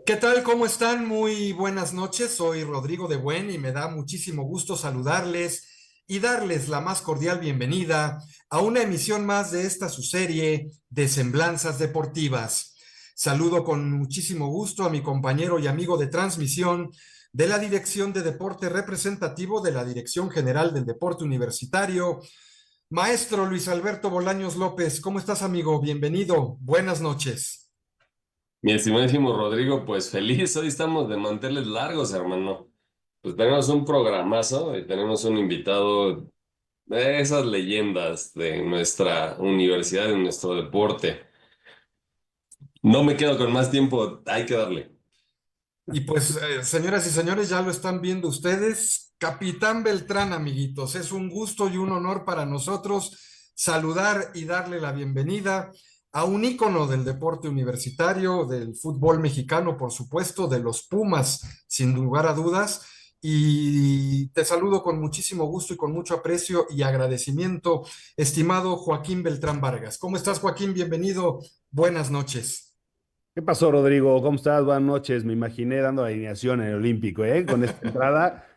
¿Qué tal? ¿Cómo están? Muy buenas noches. Soy Rodrigo de Buen y me da muchísimo gusto saludarles y darles la más cordial bienvenida a una emisión más de esta su serie de Semblanzas Deportivas. Saludo con muchísimo gusto a mi compañero y amigo de transmisión de la Dirección de Deporte Representativo de la Dirección General del Deporte Universitario, maestro Luis Alberto Bolaños López. ¿Cómo estás, amigo? Bienvenido. Buenas noches. Mi estimadísimo Rodrigo, pues feliz, hoy estamos de manteles largos, hermano. Pues tenemos un programazo y tenemos un invitado de esas leyendas de nuestra universidad, de nuestro deporte. No me quedo con más tiempo, hay que darle. Y pues, señoras y señores, ya lo están viendo ustedes. Capitán Beltrán, amiguitos, es un gusto y un honor para nosotros saludar y darle la bienvenida a un ícono del deporte universitario, del fútbol mexicano, por supuesto, de los Pumas, sin lugar a dudas. Y te saludo con muchísimo gusto y con mucho aprecio y agradecimiento, estimado Joaquín Beltrán Vargas. ¿Cómo estás, Joaquín? Bienvenido. Buenas noches. ¿Qué pasó, Rodrigo? ¿Cómo estás? Buenas noches. Me imaginé dando la alineación en el Olímpico, ¿eh? Con esta entrada.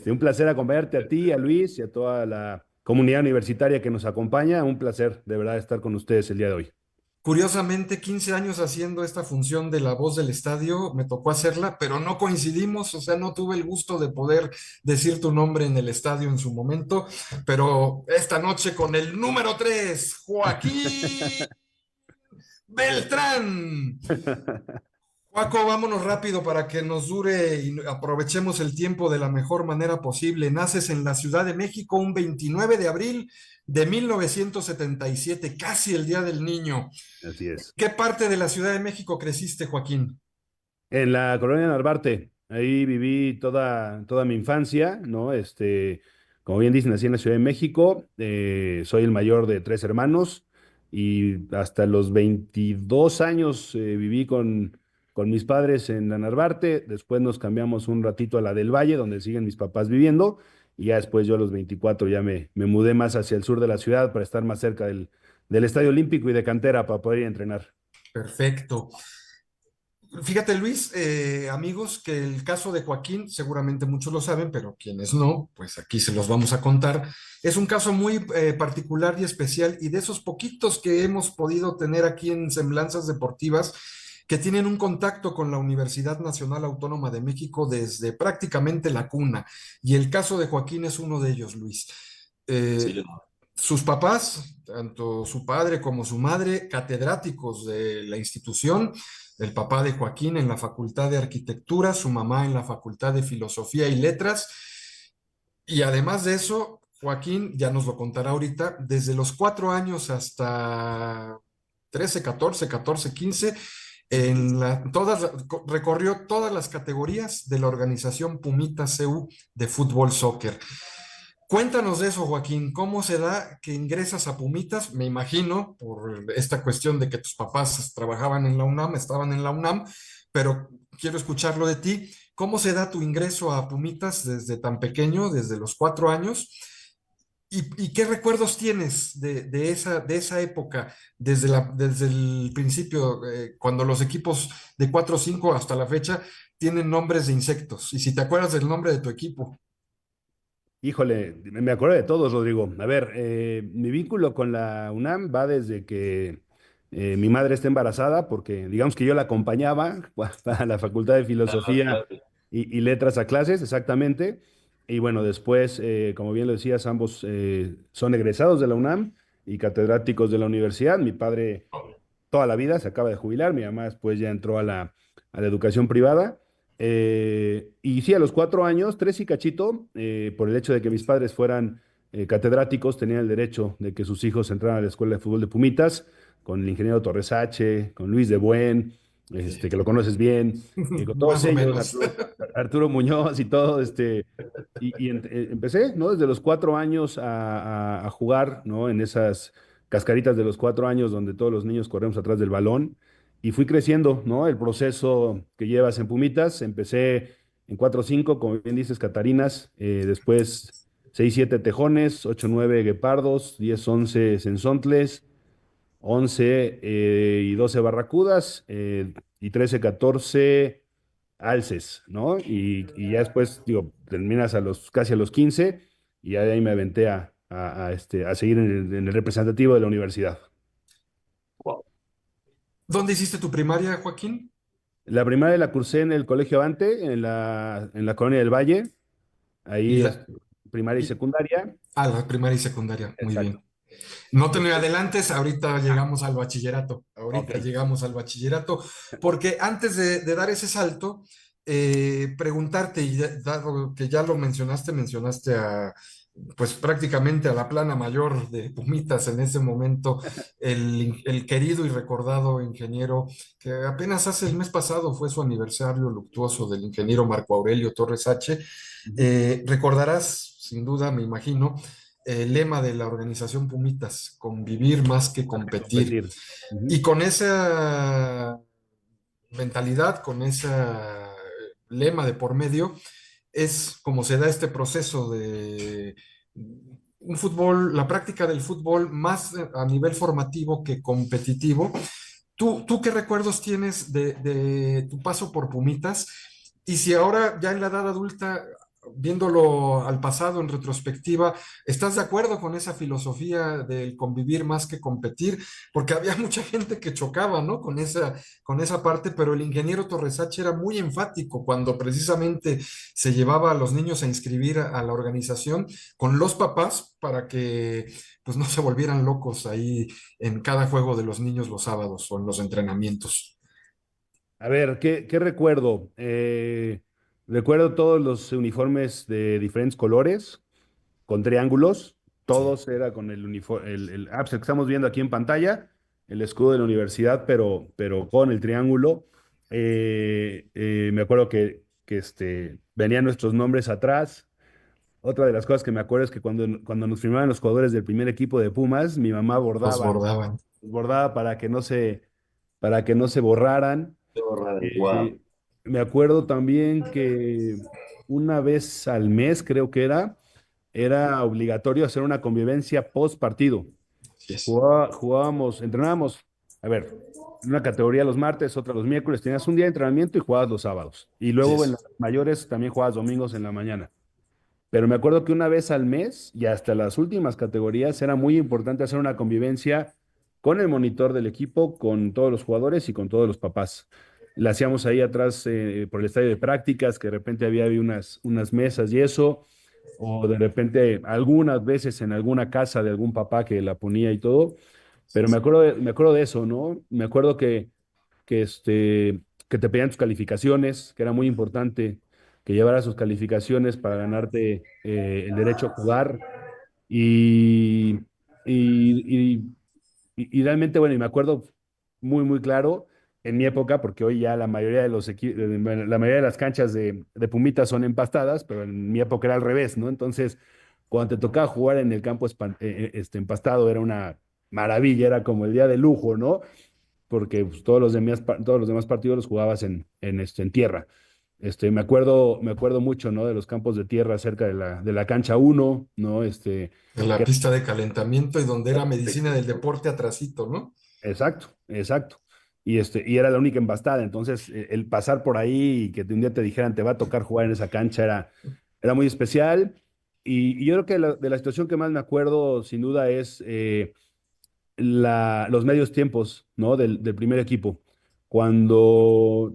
Un placer acompañarte a ti, a Luis y a toda la comunidad universitaria que nos acompaña. Un placer, de verdad, estar con ustedes el día de hoy. Curiosamente, 15 años haciendo esta función de la voz del estadio, me tocó hacerla, pero no coincidimos, o sea, no tuve el gusto de poder decir tu nombre en el estadio en su momento, pero esta noche con el número 3, Joaquín Beltrán. Juaco, vámonos rápido para que nos dure y aprovechemos el tiempo de la mejor manera posible. Naces en la Ciudad de México un 29 de abril de 1977, casi el Día del Niño. Así es. ¿Qué parte de la Ciudad de México creciste, Joaquín? En la colonia Narvarte, ahí viví toda mi infancia, ¿no? Como bien dicen, nací en la Ciudad de México. Soy el mayor de tres hermanos y hasta los 22 años viví con mis padres en la Narvarte. Después nos cambiamos un ratito a la del Valle, donde siguen mis papás viviendo. Y ya después yo a los 24 ya me mudé más hacia el sur de la ciudad para estar más cerca del Estadio Olímpico y de cantera para poder ir a entrenar. Perfecto. Fíjate, Luis, amigos, que el caso de Joaquín, seguramente muchos lo saben, pero quienes no, pues aquí se los vamos a contar. Es un caso muy particular y especial y de esos poquitos que hemos podido tener aquí en Semblanzas Deportivas que tienen un contacto con la Universidad Nacional Autónoma de México desde prácticamente la cuna. Y el caso de Joaquín es uno de ellos, Luis. Sí, Eh, Sus papás, tanto su padre como su madre, catedráticos de la institución, el papá de Joaquín en la Facultad de Arquitectura, su mamá en la Facultad de Filosofía y Letras, y además de eso, Joaquín, ya nos lo contará ahorita, desde los 4 años hasta 13, 14, 15, recorrió todas las categorías de la organización Pumitas CU de fútbol soccer. Cuéntanos de eso, Joaquín. ¿Cómo se da que ingresas a Pumitas? Me imagino, por esta cuestión de que tus papás trabajaban en la UNAM, estaban en la UNAM, pero quiero escucharlo de ti. ¿Cómo se da tu ingreso a Pumitas desde tan pequeño, desde los 4 años? ¿Y qué recuerdos tienes de esa época, desde el principio, cuando los equipos de 4 o 5 hasta la fecha tienen nombres de insectos? Y si te acuerdas del nombre de tu equipo. Híjole, me acuerdo de todos, Rodrigo. A ver, mi vínculo con la UNAM va desde que mi madre está embarazada, porque digamos que yo la acompañaba a la Facultad de Filosofía y Letras a clases, exactamente. Y bueno, después, como bien lo decías, ambos son egresados de la UNAM y catedráticos de la universidad. Mi padre toda la vida, se acaba de jubilar, mi mamá después ya entró a la educación privada. Y sí, a los 4 años, tres y cachito, por el hecho de que mis padres fueran catedráticos, tenían el derecho de que sus hijos entraran a la Escuela de Fútbol de Pumitas, con el ingeniero Torres H., con Luis de Buen, que lo conoces bien, con todos Más o ellos, menos. Arturo Muñoz y todo, empecé, ¿no? Desde los 4 años a jugar, ¿no? En esas cascaritas de los 4 años donde todos los niños corremos atrás del balón y fui creciendo, ¿no? El proceso que llevas en Pumitas, empecé en 4 o 5, como bien dices, Catarinas, después 6 7 Tejones, 8 9 Guepardos, 10 11 Sensontles, 11 y 12 Barracudas, y 13, 14 Alces, ¿no? Y ya después, digo, terminas casi a los 15 y ya de ahí me aventé a seguir en el representativo de la universidad. Wow. ¿Dónde hiciste tu primaria, Joaquín? La primaria la cursé en el Colegio Avante, en la Colonia del Valle, Y ahí es la, primaria y y- secundaria. la primaria y secundaria, muy Exacto. bien. No te me adelantes, ahorita llegamos al bachillerato, Ok. ahorita llegamos al bachillerato, porque antes de dar ese salto, preguntarte, y dado que ya lo mencionaste pues prácticamente a la plana mayor de Pumitas en ese momento, el querido y recordado ingeniero, que apenas hace el mes pasado fue su aniversario luctuoso del ingeniero Marco Aurelio Torres H. Ujú. Recordarás, sin duda, me imagino, el lema de la organización Pumitas, convivir más que competir. Competir. Ujú. Y con esa mentalidad, con ese lema de por medio, es como se da este proceso de un fútbol, la práctica del fútbol más a nivel formativo que competitivo. ¿Tú qué recuerdos tienes de tu paso por Pumitas? Y si ahora, ya en la edad adulta, viéndolo al pasado en retrospectiva, ¿estás de acuerdo con esa filosofía del convivir más que competir? Porque había mucha gente que chocaba, ¿no? Con esa parte, pero el ingeniero Torresache era muy enfático cuando precisamente se llevaba a los niños a inscribir a la organización con los papás para que pues no se volvieran locos ahí en cada juego de los niños los sábados o en los entrenamientos. A ver, ¿qué recuerdo? Recuerdo todos los uniformes de diferentes colores, con triángulos. Sí, Todos era con el uniforme, pues el que estamos viendo aquí en pantalla, el escudo de la universidad, pero con el triángulo. Me acuerdo que venían nuestros nombres atrás. Otra de las cosas que me acuerdo es que cuando nos firmaban los jugadores del primer equipo de Pumas, mi mamá los bordaba, bordaban. bordaba para que no se borraran. Wow. Eh, Me acuerdo también que una vez al mes, creo que era obligatorio hacer una convivencia post partido. Así es. Jugábamos, entrenábamos, a ver, una categoría los martes, otra los miércoles, tenías un día de entrenamiento y jugabas los sábados. Y Así luego en es. las mayores también jugabas domingos en la mañana. Pero me acuerdo que una vez al mes y hasta las últimas categorías era muy importante hacer una convivencia con el monitor del equipo, con todos los jugadores y con todos los papás. La hacíamos ahí atrás por el estadio de prácticas, que de repente había unas mesas y eso, o de repente algunas veces en alguna casa de algún papá que la ponía y todo. Pero me acuerdo de eso, ¿no? Me acuerdo que te pedían tus calificaciones, que era muy importante que llevaras sus calificaciones para ganarte el derecho a jugar. Y, y, y, y realmente, bueno, y me acuerdo muy, muy claro en mi época, porque hoy ya la mayoría la mayoría de las canchas de Pumitas son empastadas, pero en mi época era al revés, ¿no? Entonces, cuando te tocaba jugar en el campo empastado, era una maravilla, era como el día de lujo, ¿no? Porque pues, todos los demás partidos los jugabas en tierra. Me acuerdo mucho, ¿no? De los campos de tierra cerca de la cancha uno, ¿no? De la Que pista de calentamiento y donde era medicina del deporte atrasito, ¿no? Exacto, exacto. Y era la única embastada. Entonces, el pasar por ahí y que un día te dijeran te va a tocar jugar en esa cancha era muy especial. Y yo creo que de la situación que más me acuerdo, sin duda, es los medios tiempos, ¿no? Del primer equipo. Cuando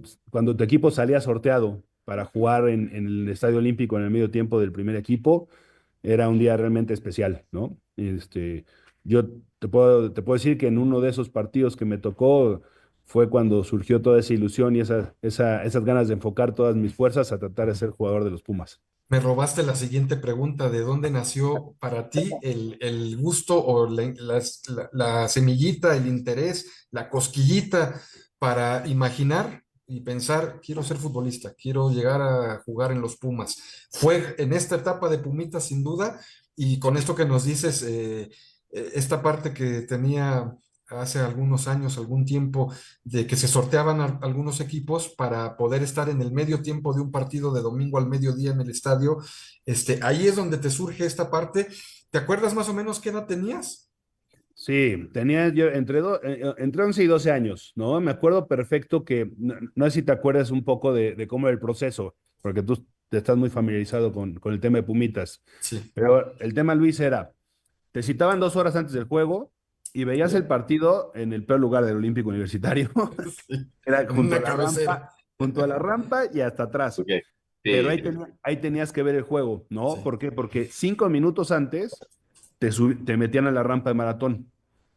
tu equipo salía sorteado para jugar en el Estadio Olímpico en el medio tiempo del primer equipo, era un día realmente especial, ¿no? Yo te puedo decir que en uno de esos partidos que me tocó fue cuando surgió toda esa ilusión y esas ganas de enfocar todas mis fuerzas a tratar de ser jugador de los Pumas. Me robaste la siguiente pregunta, ¿de dónde nació para ti el gusto o la semillita, el interés, la cosquillita para imaginar y pensar, quiero ser futbolista, quiero llegar a jugar en los Pumas? Fue en esta etapa de Pumitas sin duda, y con esto que nos dices, esta parte que tenía hace algunos años, algún tiempo, de que se sorteaban algunos equipos para poder estar en el medio tiempo de un partido de domingo al mediodía en el estadio. Ahí es donde te surge esta parte. ¿Te acuerdas más o menos qué edad tenías? Sí, tenía yo entre 11 y 12 años, ¿no? Me acuerdo perfecto que, no sé si te acuerdas un poco de cómo era el proceso, porque tú te estás muy familiarizado con el tema de Pumitas, Sí. pero el tema, Luis, era, te citaban 2 horas antes del juego y veías el Sí. partido en el peor lugar del Olímpico Universitario. Sí. Era En una cabecera. junto a la rampa y hasta atrás. Ok. Pero Sí, ahí tenías que ver el juego, ¿no? Sí. ¿Por qué? Porque 5 minutos antes te metían a la rampa de maratón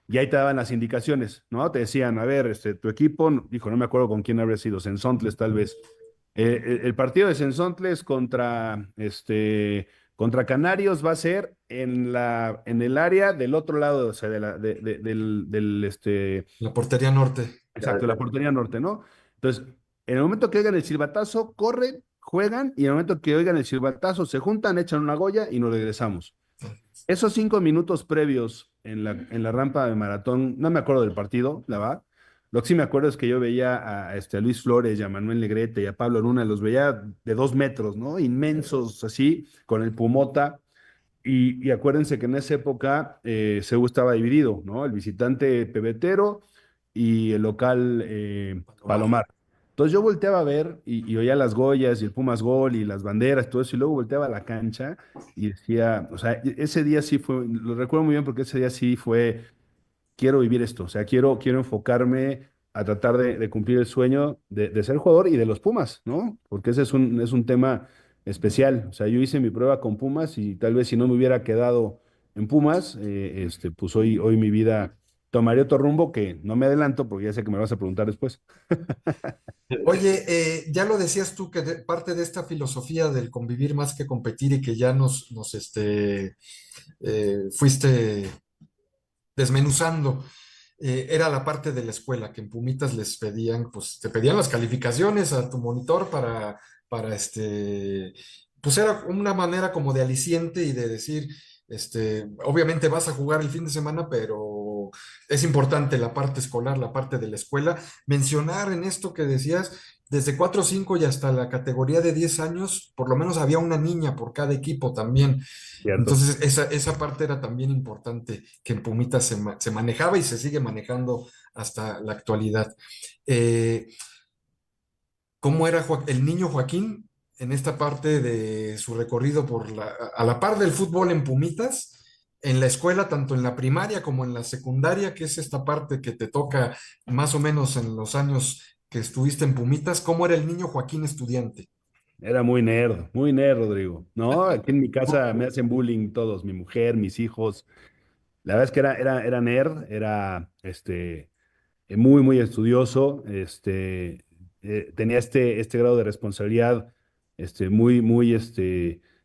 y ahí te daban las indicaciones, ¿no? Te decían, a ver, tu equipo, dijo, no me acuerdo con quién habría sido, Sensontles tal vez. El partido de Sensontles contra Canarios va a ser en el área del otro lado, o sea, La portería norte. exacto, la portería norte, ¿no? Entonces, en el momento que oigan el silbatazo, corren, juegan, y en el momento que oigan el silbatazo, se juntan, echan una goya y nos regresamos. Esos 5 minutos previos en la rampa de maratón, no me acuerdo del partido, la verdad. Lo que sí me acuerdo es que yo veía a Luis Flores y a Manuel Negrete y a Pablo Luna, los veía de 2 metros, ¿no? Inmensos, así, con el pumota. Y acuérdense que en esa época CEU estaba dividido, ¿no? El visitante pebetero y el local Palomar. Palomar. Entonces yo volteaba a ver y oía las Goyas y el Pumas Gol y las banderas, todo eso, y luego volteaba a la cancha y decía, o sea, ese día sí fue, lo recuerdo muy bien porque ese día sí fue, quiero vivir esto, o sea, quiero enfocarme a tratar de cumplir el sueño de ser jugador y de los Pumas, ¿no? Porque ese es un tema especial. O sea, yo hice mi prueba con Pumas y tal vez si no me hubiera quedado en Pumas, pues hoy mi vida tomaría otro rumbo que no me adelanto porque ya sé que me vas a preguntar después. Oye, ya lo decías tú que parte de esta filosofía del convivir más que competir y que ya fuiste desmenuzando, era la parte de la escuela, que en Pumitas les pedían, pues te pedían las calificaciones a tu monitor para pues era una manera como de aliciente y de decir, obviamente vas a jugar el fin de semana, pero es importante la parte escolar, la parte de la escuela. Mencionar en esto que decías, desde 4 o 5 y hasta la categoría de 10 años, por lo menos había una niña por cada equipo también. Cierto. Entonces, esa parte era también importante que en Pumitas se manejaba y se sigue manejando hasta la actualidad. Eh, ¿Cómo era el niño Joaquín en esta parte de su recorrido a la par del fútbol en Pumitas, en la escuela, tanto en la primaria como en la secundaria, que es esta parte que te toca más o menos en los años que estuviste en Pumitas? ¿Cómo era el niño Joaquín estudiante? Era muy nerd, Rodrigo. No, aquí en mi casa me hacen bullying todos, mi mujer, mis hijos. La verdad es que era nerd, era muy, muy estudioso, tenía este grado de responsabilidad, muy, muy,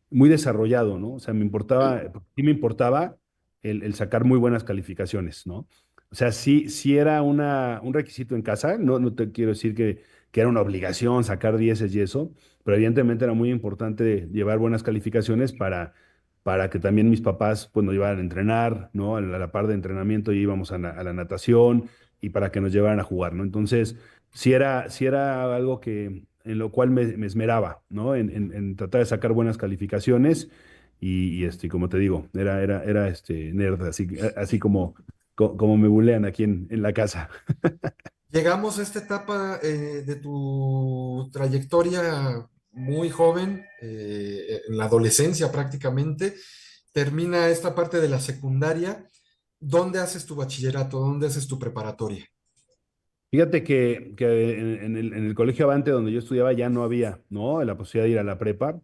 muy desarrollado, ¿no? O sea, sí me importaba el sacar muy buenas calificaciones, ¿no? O sea, sí era un requisito en casa, no te quiero decir que era una obligación sacar dieces y eso, pero evidentemente era muy importante llevar buenas calificaciones para que también mis papás pues nos llevaran a entrenar, ¿no? A la par de entrenamiento íbamos a la natación y para que nos llevaran a jugar, ¿no? Entonces, sí era algo en lo cual me esmeraba, ¿no? En tratar de sacar buenas calificaciones y como te digo, era nerd, así como me bulean aquí en la casa. Llegamos a esta etapa de tu trayectoria muy joven, en la adolescencia prácticamente. Termina esta parte de la secundaria. ¿Dónde haces tu bachillerato? ¿Dónde haces tu preparatoria? Fíjate que en el colegio Avante donde yo estudiaba ya no había, ¿no? La posibilidad de ir a la prepa.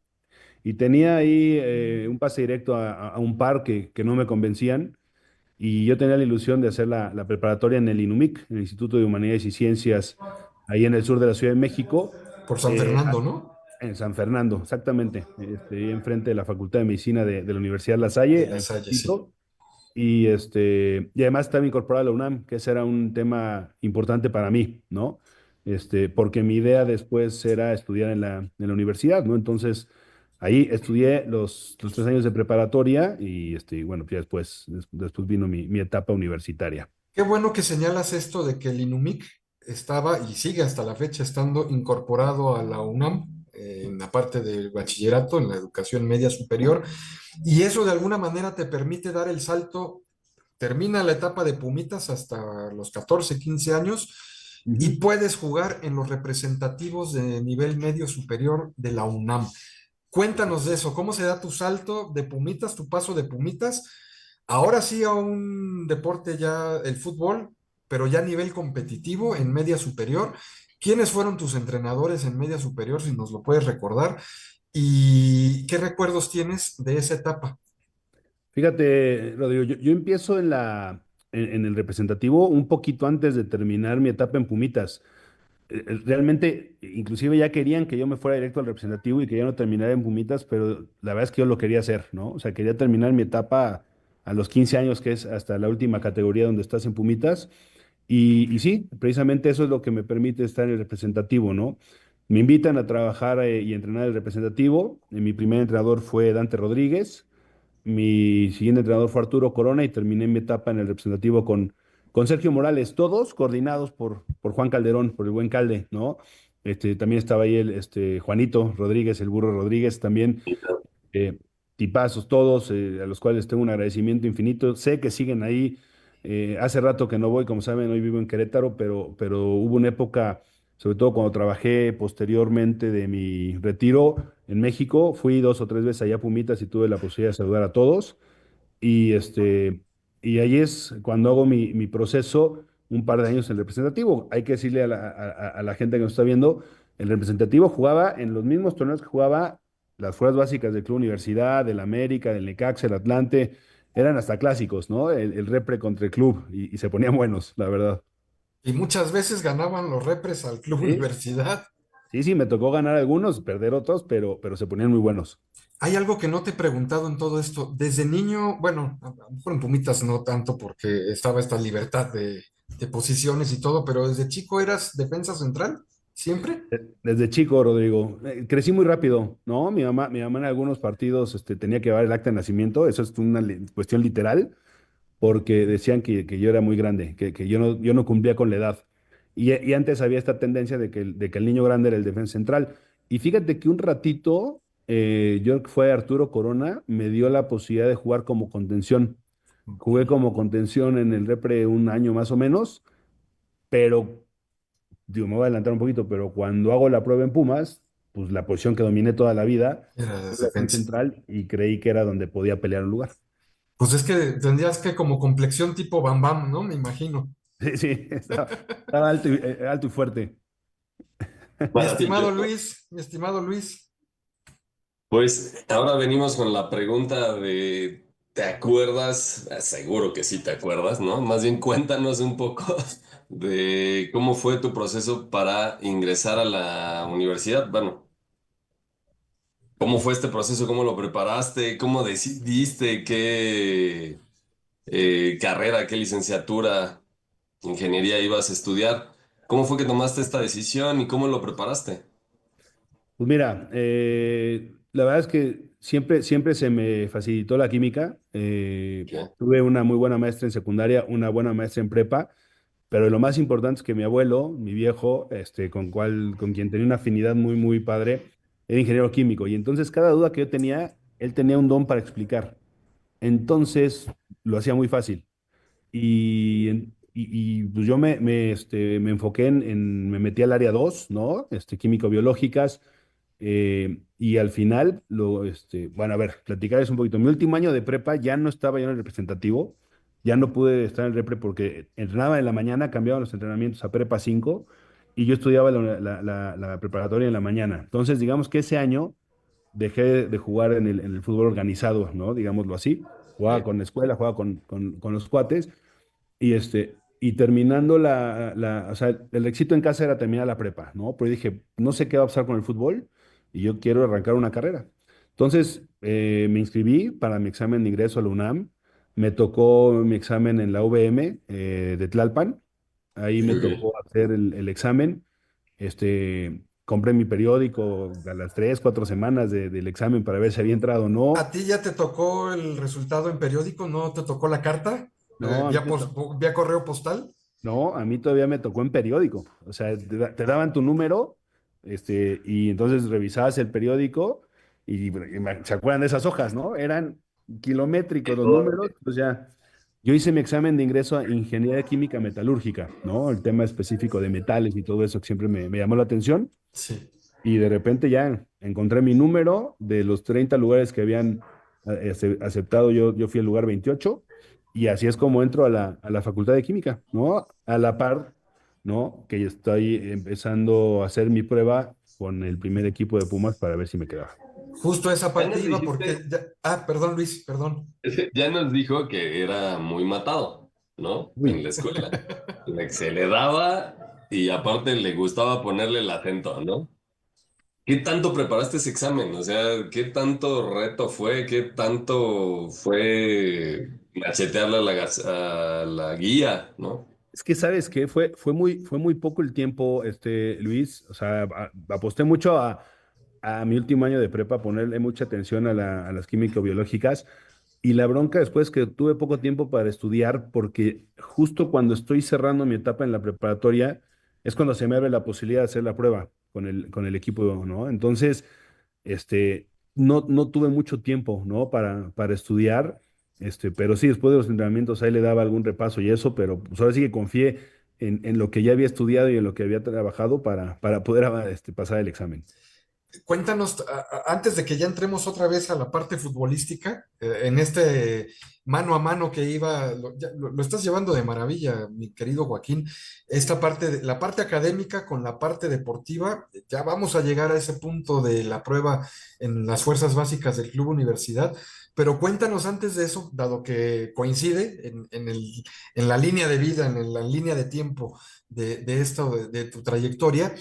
Y tenía ahí un pase directo a un par que no me convencían. Y yo tenía la ilusión de hacer la preparatoria en el INUMIC, en el Instituto de Humanidades y Ciencias, ahí en el sur de la Ciudad de México, Por San eh, Fernando, ¿no? en San Fernando, exactamente, ahí enfrente de la Facultad de Medicina de la Universidad La De Salle, La ahí Salle, sí. enfrentito. Y además estaba incorporada a la UNAM, que ese era un tema importante para mí, ¿no? Porque mi idea después era estudiar en la universidad, ¿no? Entonces, ahí estudié los 3 años de preparatoria y bueno, pues ya después vino mi etapa universitaria. Qué bueno que señalas esto de que el INUMIC estaba y sigue hasta la fecha estando incorporado a la UNAM, en la parte del bachillerato, en la educación media superior, y eso de alguna manera te permite dar el salto termina la etapa de Pumitas hasta los 14, 15 años y Ujú. puedes jugar en los representativos de nivel medio superior de la UNAM. Cuéntanos de eso, ¿cómo se da tu salto de Pumitas, tu paso de Pumitas, ahora sí a un deporte ya, el fútbol, pero ya a nivel competitivo en media superior? ¿Quiénes fueron tus entrenadores en media superior, si nos lo puedes recordar? ¿Y qué recuerdos tienes de esa etapa? Fíjate, Rodrigo, yo empiezo en el representativo un poquito antes de terminar mi etapa en Pumitas. Realmente, inclusive ya querían que yo me fuera directo al representativo y que ya no terminara en Pumitas, pero la verdad es que yo lo quería hacer, ¿no? O sea, quería terminar mi etapa a los 15 años, que es hasta la última categoría donde estás en Pumitas. Y sí, precisamente eso es lo que me permite estar en el representativo, ¿no? Me invitan a trabajar y entrenar el representativo. Mi primer entrenador fue Dante Rodríguez. Mi siguiente entrenador fue Arturo Corona y terminé mi etapa en el representativo con Sergio Morales, todos coordinados por Juan Calderón, por el buen Calde, ¿no? También estaba ahí Juanito Rodríguez, el burro Rodríguez, también eh, tipazos todos, a los cuales tengo un agradecimiento infinito. Sé que siguen ahí. Hace rato que no voy, como saben, hoy vivo en Querétaro, pero hubo una época, sobre todo cuando trabajé posteriormente de mi retiro en México, fui 2 o 3 veces allá a Pumitas y tuve la posibilidad de saludar a todos. Y, y ahí es cuando hago mi proceso, un par de años en el representativo. Hay que decirle a la gente que nos está viendo, el representativo jugaba en los mismos torneos que jugaba las fuerzas básicas del Club Universidad, del América, del Necaxa, el Atlante. Eran hasta clásicos, ¿no? El repre contra el club y se ponían buenos, la verdad. Y muchas veces ganaban los repres al Club Sí, Universidad. sí, sí, me tocó ganar algunos, perder otros, pero se ponían muy buenos. Hay algo que no te he preguntado en todo esto. Desde niño, bueno, a lo mejor en Pumitas no tanto porque estaba esta libertad de posiciones y todo, pero desde chico eras defensa central, ¿siempre? Desde chico, Rodrigo, crecí muy rápido, ¿no? Mi mamá en algunos partidos tenía que llevar el acta de nacimiento, eso es una cuestión literal, porque decían que yo era muy grande, que yo no cumplía con la edad. Y antes había esta tendencia de que el niño grande era el defensa central. Y fíjate que un ratito, fue Arturo Corona, me dio la posibilidad de jugar como contención. Ok. Jugué como contención en el Repre un año más o menos, pero digo, me voy a adelantar un poquito, pero cuando hago la prueba en Pumas, pues la posición que dominé toda la vida Eras fue la defensa defensa. central y creí que era donde podía pelear un lugar. Pues es que tendrías que como complexión tipo Bam Bam, ¿no? Me imagino. Sí, sí, estaba alto y fuerte. Maravilloso. Mi estimado Luis, Pues ahora venimos con la pregunta de, ¿te acuerdas? Seguro que sí te acuerdas, ¿no? Más bien cuéntanos un poco de cómo fue tu proceso para ingresar a la universidad. Bueno, ¿cómo fue este proceso? ¿Cómo lo preparaste? ¿Cómo decidiste qué carrera, qué licenciatura, ingeniería ibas a estudiar? ¿Cómo fue que tomaste esta decisión y cómo lo preparaste? Pues mira, la verdad es que siempre se me facilitó la química. ¿Qué? Tuve una muy buena maestra en secundaria, una buena maestra en prepa, pero lo más importante es que mi abuelo, mi viejo, con quien tenía una afinidad muy, muy padre, era ingeniero químico. Y entonces cada duda que yo tenía, él tenía un don para explicar. Entonces lo hacía muy fácil. Pues yo me enfoqué me metí al área 2, ¿no? Químico-biológicas. Y al final, bueno, a ver, platicarles un poquito. Mi último año de prepa ya no estaba yo en el representativo, ya no pude estar en el repre porque entrenaba en la mañana, cambiaban los entrenamientos a prepa 5 y yo estudiaba la preparatoria en la mañana. Entonces, digamos que ese año dejé de jugar en el fútbol organizado, ¿no? Digámoslo así. Jugaba con la escuela, jugaba con los cuates y terminando o sea, el éxito en casa era terminar la prepa, ¿no? Pero dije, no sé qué va a pasar con el fútbol y yo quiero arrancar una carrera. Entonces, me inscribí para mi examen de ingreso a la UNAM. Me tocó mi examen en la UVM de Tlalpan. Ahí me Ok. tocó hacer el examen. Compré mi periódico a las 3, 4 semanas del examen para ver si había entrado o ¿a no. ti ya te tocó el resultado en periódico? ¿No te tocó la carta? No, a mí me tocó. Vía correo postal? No, a mí todavía me tocó en periódico. O sea, te daban tu número, y entonces revisabas el periódico y se acuerdan de esas hojas, ¿no? Eran kilométricos los números, pues ya. Yo hice mi examen de ingreso a Ingeniería Química Metalúrgica, ¿no? El tema específico de metales y todo eso que siempre me llamó la atención. Sí. Y de repente ya encontré mi número de los 30 lugares que habían aceptado. Yo fui al lugar 28 y así es como entro a la Facultad de Química, ¿no? A la par, ¿no? Que estoy empezando a hacer mi prueba con el primer equipo de Pumas para ver si me quedaba. Justo esa Ya parte nos iba porque... dijiste, perdón, Luis, perdón. ya nos dijo que era muy matado, ¿no? En Uy, la escuela. Se le daba y aparte le gustaba ponerle el acento, ¿no? ¿Qué tanto preparaste ese examen? O sea, ¿qué tanto reto fue? ¿Qué tanto fue machetearle a la guía, ¿no? es que sabes que fue muy poco el tiempo, Luis. O sea, aposté mucho a mi último año de prepa, ponerle mucha atención a las químico-biológicas. Y la bronca después que tuve poco tiempo para estudiar, porque justo cuando estoy cerrando mi etapa en la preparatoria, es cuando se me abre la posibilidad de hacer la prueba con el equipo, ¿no? Entonces, no tuve mucho tiempo, ¿no? Para estudiar, pero sí, después de los entrenamientos ahí le daba algún repaso y eso, pero pues ahora sí que confié en lo que ya había estudiado y en lo que había trabajado para poder pasar el examen. Cuéntanos, antes de que ya entremos otra vez a la parte futbolística, en este mano a mano que iba, lo estás llevando de maravilla, mi querido Joaquín. Esta parte, la parte académica con la parte deportiva, ya vamos a llegar a ese punto de la prueba en las fuerzas básicas del Club Universidad. Pero cuéntanos antes de eso, dado que coincide en la línea de vida, en la línea de tiempo de esto, de tu trayectoria,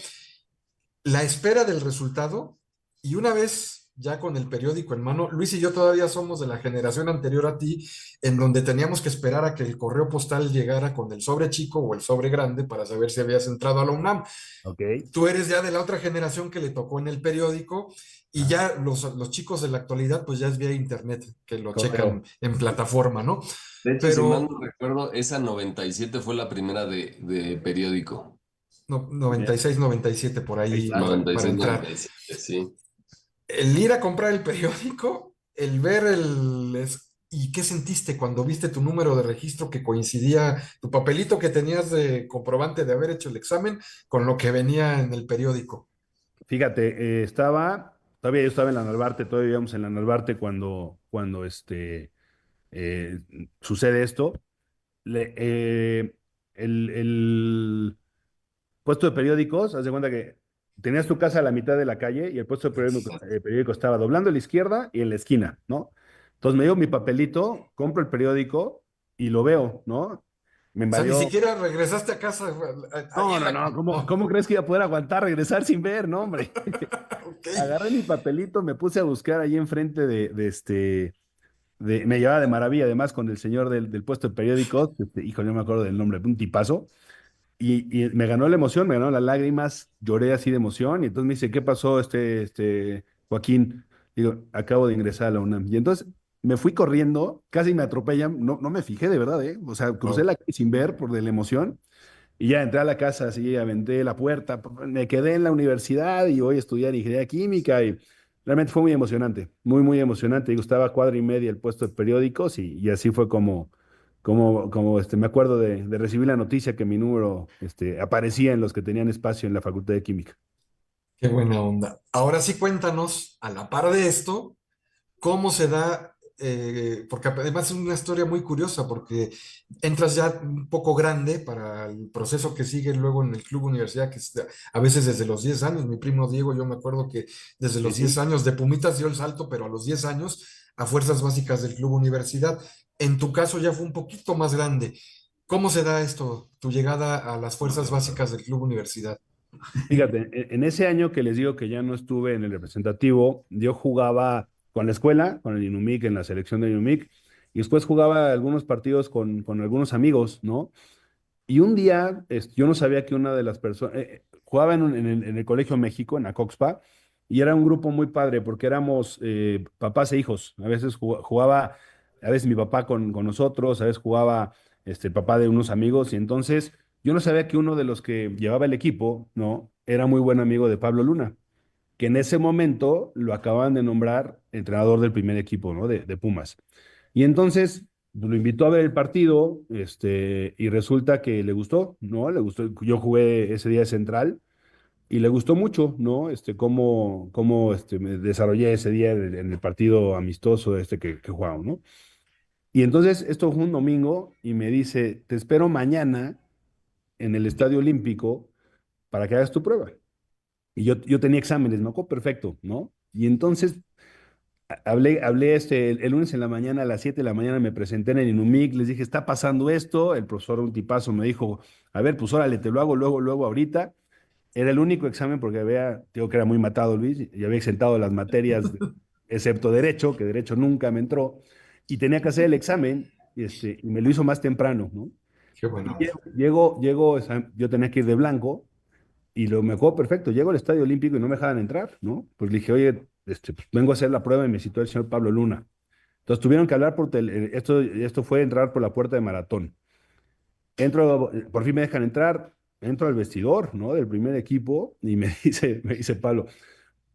la espera del resultado y una vez ya con el periódico en mano, Luis y yo todavía somos de la generación anterior a ti, en donde teníamos que esperar a que el correo postal llegara con el sobre chico o el sobre grande para saber si habías entrado a la UNAM. Ok. Tú eres ya de la otra generación que le tocó en el periódico y Ajá. ya los chicos de la actualidad pues ya es vía internet que lo checan Correo. en plataforma, ¿no? De hecho, si mal Pero no recuerdo, esa 97 fue la primera de periódico. no, Bien. 96, 97 por Ahí ahí está. para 96, entrar. 97, sí. El ir a comprar el periódico, el ver ¿Y qué sentiste cuando viste tu número de registro que coincidía, tu papelito que tenías de comprobante de haber hecho el examen con lo que venía en el periódico? Fíjate, todavía yo estaba en la Narvarte, todavía vivíamos en la Narvarte cuando eh, sucede esto. Le- eh, el puesto de periódicos, haz de cuenta que tenías tu casa a la mitad de la calle y el puesto de periódico estaba doblando a la izquierda y en la esquina, ¿no? Entonces me dio mi papelito, compro el periódico y lo veo, ¿no? Me O sea, ni invadió. siquiera regresaste a casa ahí No, en no, la... no, No. ¿cómo crees que iba a poder aguantar regresar sin ver? No, hombre. Ok. Agarré mi papelito, me puse a buscar ahí enfrente me llevaba de maravilla, además, con el señor del puesto de periódicos, híjole, no me acuerdo del nombre, un tipazo, y me ganó la emoción, me ganó las lágrimas, lloré así de emoción, y entonces me dice, ¿qué pasó, Joaquín? Digo, acabo de ingresar a la UNAM. Y entonces me fui corriendo, casi me atropellan, no me fijé de verdad, ¿eh? O sea, crucé Oh, la calle sin ver por de la emoción, y ya entré a la casa, así, aventé la puerta, me quedé en la universidad y voy a estudiar ingeniería química y realmente fue muy emocionante, muy emocionante. Digo, estaba a cuadra y media el puesto de periódicos y así fue como me acuerdo de recibir la noticia que mi número aparecía en los que tenían espacio en la Facultad de Química. qué buena onda. Ahora sí cuéntanos, a la par de esto, cómo se da, porque además es una historia muy curiosa, porque entras ya un poco grande para el proceso que sigue luego en el club universidad, que es a veces desde los 10 años. Mi primo Diego, yo me acuerdo que desde Sí, los 10 sí. años de Pumitas dio el salto, pero a los 10 años a fuerzas básicas del club universidad. En tu caso ya fue un poquito más grande. ¿Cómo se da esto, tu llegada a las fuerzas básicas del club universidad? Fíjate, en ese año que les digo que ya no estuve en el representativo, yo jugaba con la escuela, con el INUMIC, en la selección del INUMIC, y después jugaba algunos partidos con algunos amigos, ¿no? Y un día, yo no sabía que una de las personas, jugaba en el Colegio México, en Acoxpa, y era un grupo muy padre porque éramos papás e hijos. A veces jugaba, a veces mi papá con nosotros, a veces jugaba el papá de unos amigos, y entonces yo no sabía que uno de los que llevaba el equipo, ¿no? Era muy buen amigo de Pablo Luna, que en ese momento lo acaban de nombrar entrenador del primer equipo, ¿no? De Pumas. Y entonces lo invitó a ver el partido, y resulta que le gustó, ¿no? Le gustó. Yo jugué ese día de central y le gustó mucho, ¿no? Cómo me desarrollé ese día en el partido amistoso que jugamos, ¿no? Y entonces esto fue un domingo y me dice, te espero mañana en el Estadio Olímpico para que hagas tu prueba. Y yo tenía exámenes, me acuerdo perfecto, ¿no? Y entonces hablé el lunes en la mañana, a las 7 de la mañana me presenté en el INUMIC, les dije, está pasando esto, el profesor un tipazo me dijo, a ver, pues órale, te lo hago luego, luego ahorita. Era el único examen porque digo que era muy matado Luis, y había exentado las materias, excepto derecho, que derecho nunca me entró, y tenía que hacer el examen, y me lo hizo más temprano, ¿no? Qué Y buena onda. llego, yo tenía que ir de blanco, y me acuerdo perfecto, llego al Estadio Olímpico y no me dejaban entrar, ¿no? Pues le dije, oye, pues, vengo a hacer la prueba y me citó el señor Pablo Luna. Entonces tuvieron que hablar esto fue entrar por la puerta de maratón. Entro, por fin me dejan entrar, entro al vestidor, ¿no? Del primer equipo y me dice Pablo,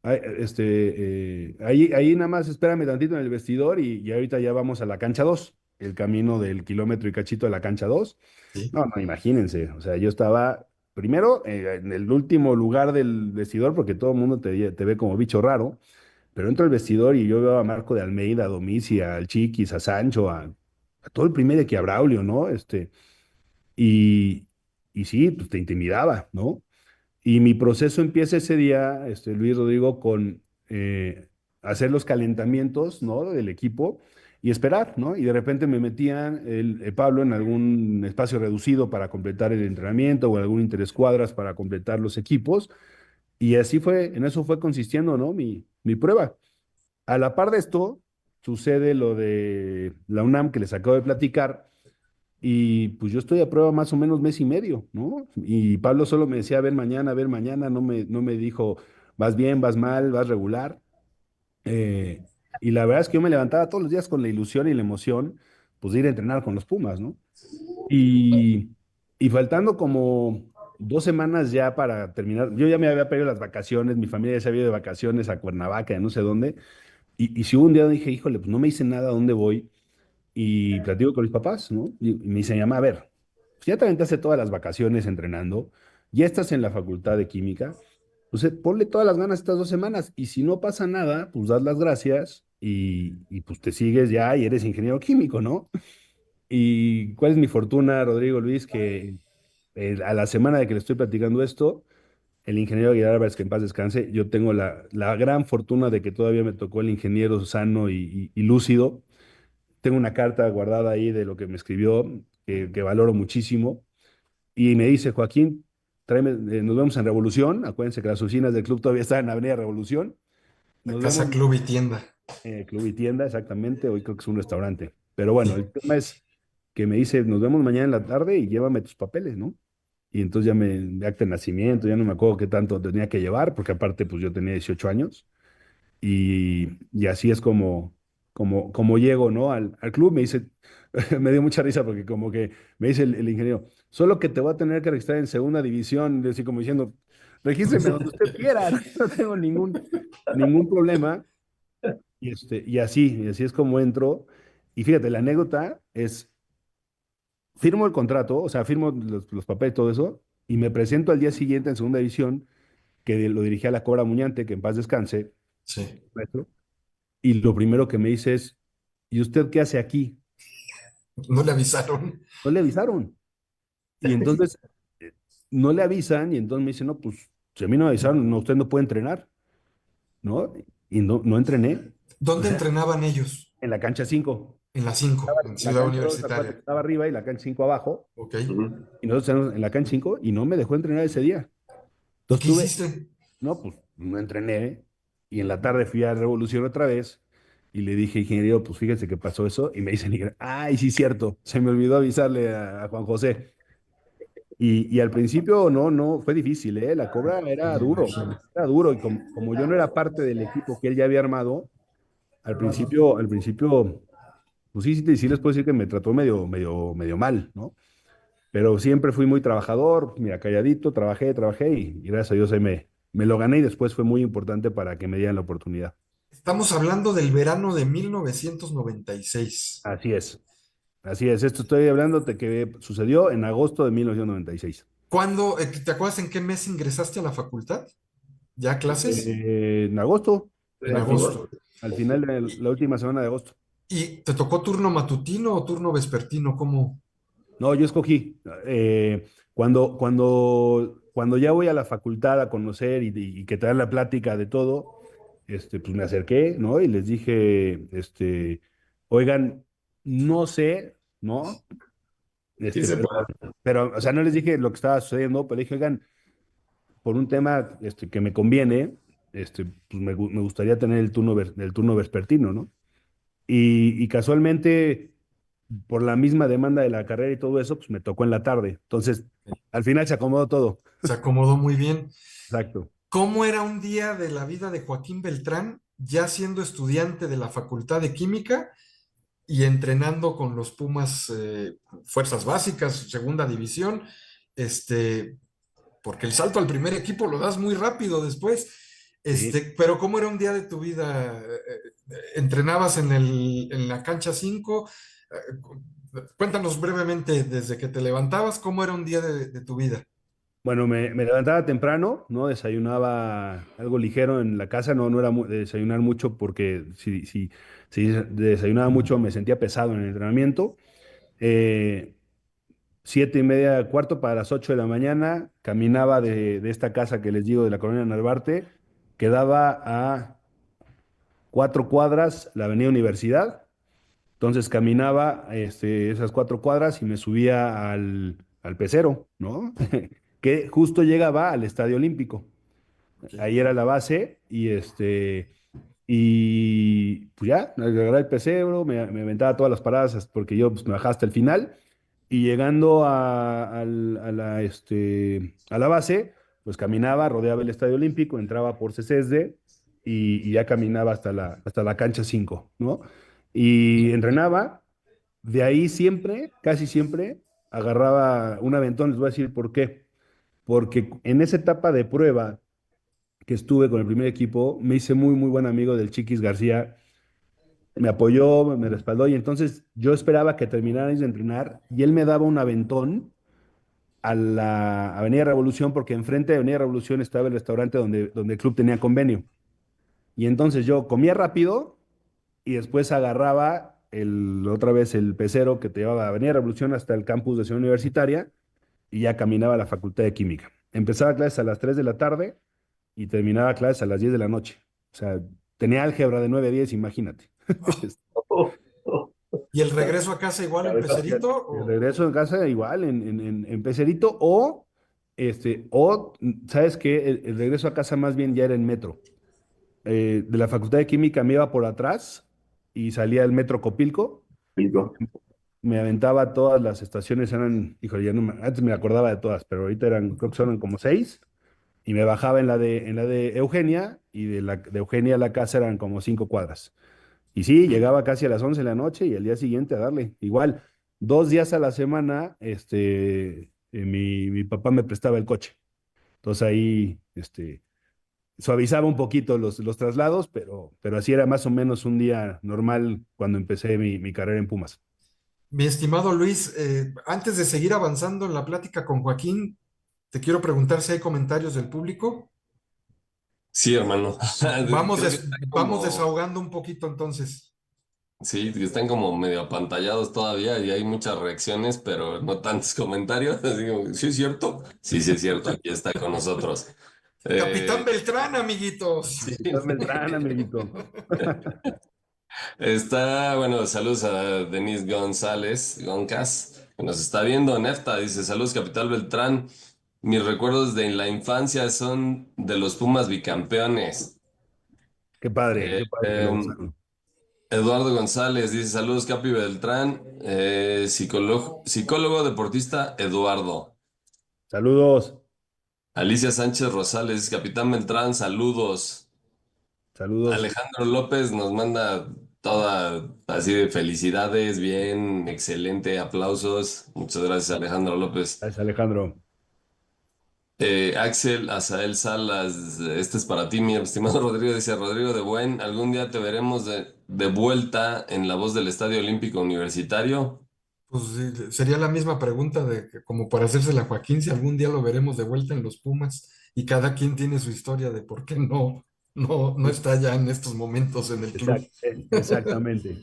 "Ay, ahí nada más espérame tantito en el vestidor y ahorita ya vamos a la cancha 2, el camino del kilómetro y cachito de la cancha 2". Sí. No, no, imagínense, o sea, yo estaba primero en el último lugar del vestidor porque todo el mundo te ve como bicho raro, pero entro al vestidor y yo veo a Marco de Almeida, a Domici, al Chiquis, a Sancho, a todo el primer equipo, a Braulio, ¿no? Y, y sí, pues te intimidaba, ¿no? Y mi proceso empieza ese día, Luis Rodrigo, con hacer los calentamientos, ¿no? Del equipo y esperar, ¿no? Y de repente me metían el Pablo en algún espacio reducido para completar el entrenamiento o en algún interescuadras para completar los equipos. Y así fue, en eso fue consistiendo, ¿no? Mi prueba. A la par de esto, sucede lo de la UNAM que les acabo de platicar y pues yo estoy a prueba más o menos mes y medio, ¿no? Y Pablo solo me decía, a ver mañana, no me dijo, vas bien, vas mal, vas regular. Eh, y la verdad es que yo me levantaba todos los días con la ilusión y la emoción, pues de ir a entrenar con los Pumas, ¿no? Y, y faltando como 2 semanas ya para terminar, yo ya me había pedido las vacaciones, mi familia ya se había ido de vacaciones a Cuernavaca, a no sé dónde, y si hubo un día dije, híjole, pues no me hice nada, ¿a dónde voy? Y platico con mis papás, ¿no? Y me dice, mamá, a ver, pues ya te aventaste todas las vacaciones entrenando, ya estás en la facultad de química, pues ponle todas las ganas estas 2 semanas y si no pasa nada, pues das las gracias y pues te sigues ya y eres ingeniero químico, ¿no? Y cuál es mi fortuna, Rodrigo Luis, que a la semana de que le estoy platicando esto, el ingeniero Aguilar Álvarez, que en paz descanse, yo tengo la gran fortuna de que todavía me tocó el ingeniero sano y lúcido. Tengo una carta guardada ahí de lo que me escribió, que valoro muchísimo. Y me dice, Joaquín, nos vemos en Revolución. Acuérdense que las oficinas del club todavía están en Avenida Revolución. La Nos vemos casa, club y tienda. en el club y tienda, exactamente. Hoy creo que es un restaurante. Pero bueno, el tema es que me dice, nos vemos mañana en la tarde y llévame tus papeles, ¿no? Y entonces ya de acta de nacimiento, ya no me acuerdo qué tanto tenía que llevar, porque aparte, pues yo tenía 18 años. Y así es como llego, ¿no? Al club me dice, me dio mucha risa porque como que me dice el ingeniero, solo que te voy a tener que registrar en segunda división, así como diciendo, regístreme donde usted quiera, no tengo ningún problema. Y así es como entro. Y fíjate, la anécdota es, firmo el contrato, o sea, firmo los papeles, todo eso, y me presento al día siguiente en segunda división, que lo dirigía la Cobra Muñante, que en paz descanse, Sí. maestro. Y lo primero que me dice es, ¿y usted qué hace aquí? No le avisaron. No le avisaron. Y entonces eh, no le avisan y entonces me dice, no, pues si a mí no me avisaron, no, usted no puede entrenar, ¿no? Y no entrené. O ¿Dónde sea, entrenaban ellos? en la cancha 5. En la 5 en La Ciudad cancha 2, acuérdate que Universitaria. estaba arriba y la cancha 5 abajo. Ok. Ujú. Y nosotros estábamos en la cancha 5 y no me dejó entrenar ese día. ¿Y Entonces qué hiciste? no, pues no entrené. Y en la tarde fui a Revolución otra vez y le dije, ingeniero, pues fíjese que pasó eso. Y me dice, el ingeniero, ay, sí, cierto, se me olvidó avisarle a Juan José. Y al principio no, fue difícil, ¿eh? La cobra Sí, me imagino. era duro. Y como yo no era parte del equipo que él ya había armado, al principio, pues sí les puedo decir que me trató medio mal, ¿no? Pero siempre fui muy trabajador, mira, calladito, trabajé y gracias a Dios ahí me lo gané y después fue muy importante para que me dieran la oportunidad. Estamos hablando del verano de 1996. Así es. Así es, esto estoy hablando de que sucedió en agosto de 1996. ¿Cuándo, te acuerdas en qué mes ingresaste a la facultad? ¿Ya a clases? En agosto, En agosto. al final de la última semana de agosto. ¿Y te tocó turno matutino o turno vespertino? ¿Cómo? No, yo escogí. Cuando ya voy a la facultad a conocer y que te dan la plática de todo, pues me acerqué, ¿no? Y les dije, oigan, no sé, ¿no? Sí Este, se pero, puede. o sea, no les dije lo que estaba sucediendo, pero dije, oigan, por un tema que me conviene, pues me gustaría tener el turno vespertino, ¿no? Y casualmente, por la misma demanda de la carrera y todo eso, pues me tocó en la tarde. Entonces, al final se acomodó todo. Se acomodó muy bien. Exacto. ¿Cómo era un día de la vida de Joaquín Beltrán, ya siendo estudiante de la Facultad de Química y entrenando con los Pumas, Fuerzas Básicas, segunda división? Este, Porque el salto al primer equipo lo das muy rápido después. Sí. Pero ¿cómo era un día de tu vida? ¿Entrenabas en la cancha 5? Cuéntanos brevemente desde que te levantabas, ¿cómo era un día de tu vida? Bueno, me levantaba temprano, ¿no? Desayunaba algo ligero en la casa, no era de desayunar mucho porque si desayunaba mucho me sentía pesado en el entrenamiento. 7:30, cuarto para las 8 de la mañana, caminaba de esta casa que les digo de la colonia Narvarte, quedaba a 4 cuadras la Avenida Universidad. Entonces caminaba esas 4 cuadras y me subía al pecero, ¿no? Que justo llegaba al Estadio Olímpico. Ahí era la base y pues ya, agarré el pecero, me aventaba todas las paradas porque yo pues, me bajaba hasta el final y llegando a la base, pues caminaba, rodeaba el Estadio Olímpico, entraba por CESDE y ya caminaba hasta la cancha 5, ¿no? Y entrenaba, de ahí siempre, casi siempre, agarraba un aventón, les voy a decir por qué. Porque en esa etapa de prueba que estuve con el primer equipo, me hice muy, muy buen amigo del Chiquis García, me apoyó, me respaldó y entonces yo esperaba que terminarais de entrenar y él me daba un aventón a la Avenida Revolución porque enfrente de Avenida Revolución estaba el restaurante donde el club tenía convenio. Y entonces yo comía rápido y después agarraba otra vez el pecero que te llevaba de Avenida Revolución hasta el campus de Ciudad Universitaria y ya caminaba a la Facultad de Química. Empezaba clases a las 3 de la tarde y terminaba clases a las 10 de la noche. O sea, tenía álgebra de 9 a 10, imagínate. ¿Y el regreso a casa igual en Pecerito? El regreso en casa igual, en Pecerito, ¿sabes qué? El regreso a casa más bien ya era en metro. De la Facultad de Química me iba por atrás y salía el metro Copilco, me aventaba todas las estaciones, híjole, antes me acordaba de todas, pero ahorita creo que son como 6, y me bajaba en la de Eugenia, y de Eugenia a la casa eran como 5 cuadras. Y sí, llegaba casi a las 11 de la noche y al día siguiente a darle. Igual, 2 días a la semana, mi papá me prestaba el coche. Entonces ahí, suavizaba un poquito los traslados, pero así era más o menos un día normal cuando empecé mi carrera en Pumas. Mi estimado Luis, antes de seguir avanzando en la plática con Joaquín, te quiero preguntar si hay comentarios del público. Sí, hermano. Creo que está Vamos como, desahogando un poquito entonces. sí, que están como medio apantallados todavía y hay muchas reacciones, pero no tantos comentarios. Así como, sí es cierto. Sí, sí es cierto, aquí está con nosotros. Capitán Eh, Beltrán, amiguitos. sí. Capitán Beltrán, amiguito. Está, bueno, saludos a Denise González, Goncas, que nos está viendo. Nefta dice, saludos, Capital Beltrán. Mis recuerdos de la infancia son de los Pumas bicampeones. Qué padre que le Em, gustaron. Eduardo González dice, saludos, Capi Beltrán. Psicólogo deportista, Eduardo. Saludos, Alicia Sánchez Rosales, Capitán Beltrán, saludos. saludos. Alejandro López nos manda toda así de felicidades, bien, excelente, aplausos. Muchas gracias, Alejandro López. Gracias, Alejandro. Axel Azael Salas, este es para ti, mi estimado Rodrigo. Dice Rodrigo de Buen, algún día te veremos de vuelta en la voz del Estadio Olímpico Universitario. Pues sí, sería la misma pregunta de como para hacérsela a Joaquín, si algún día lo veremos de vuelta en los Pumas y cada quien tiene su historia de por qué no está ya en estos momentos en el club. Exactamente.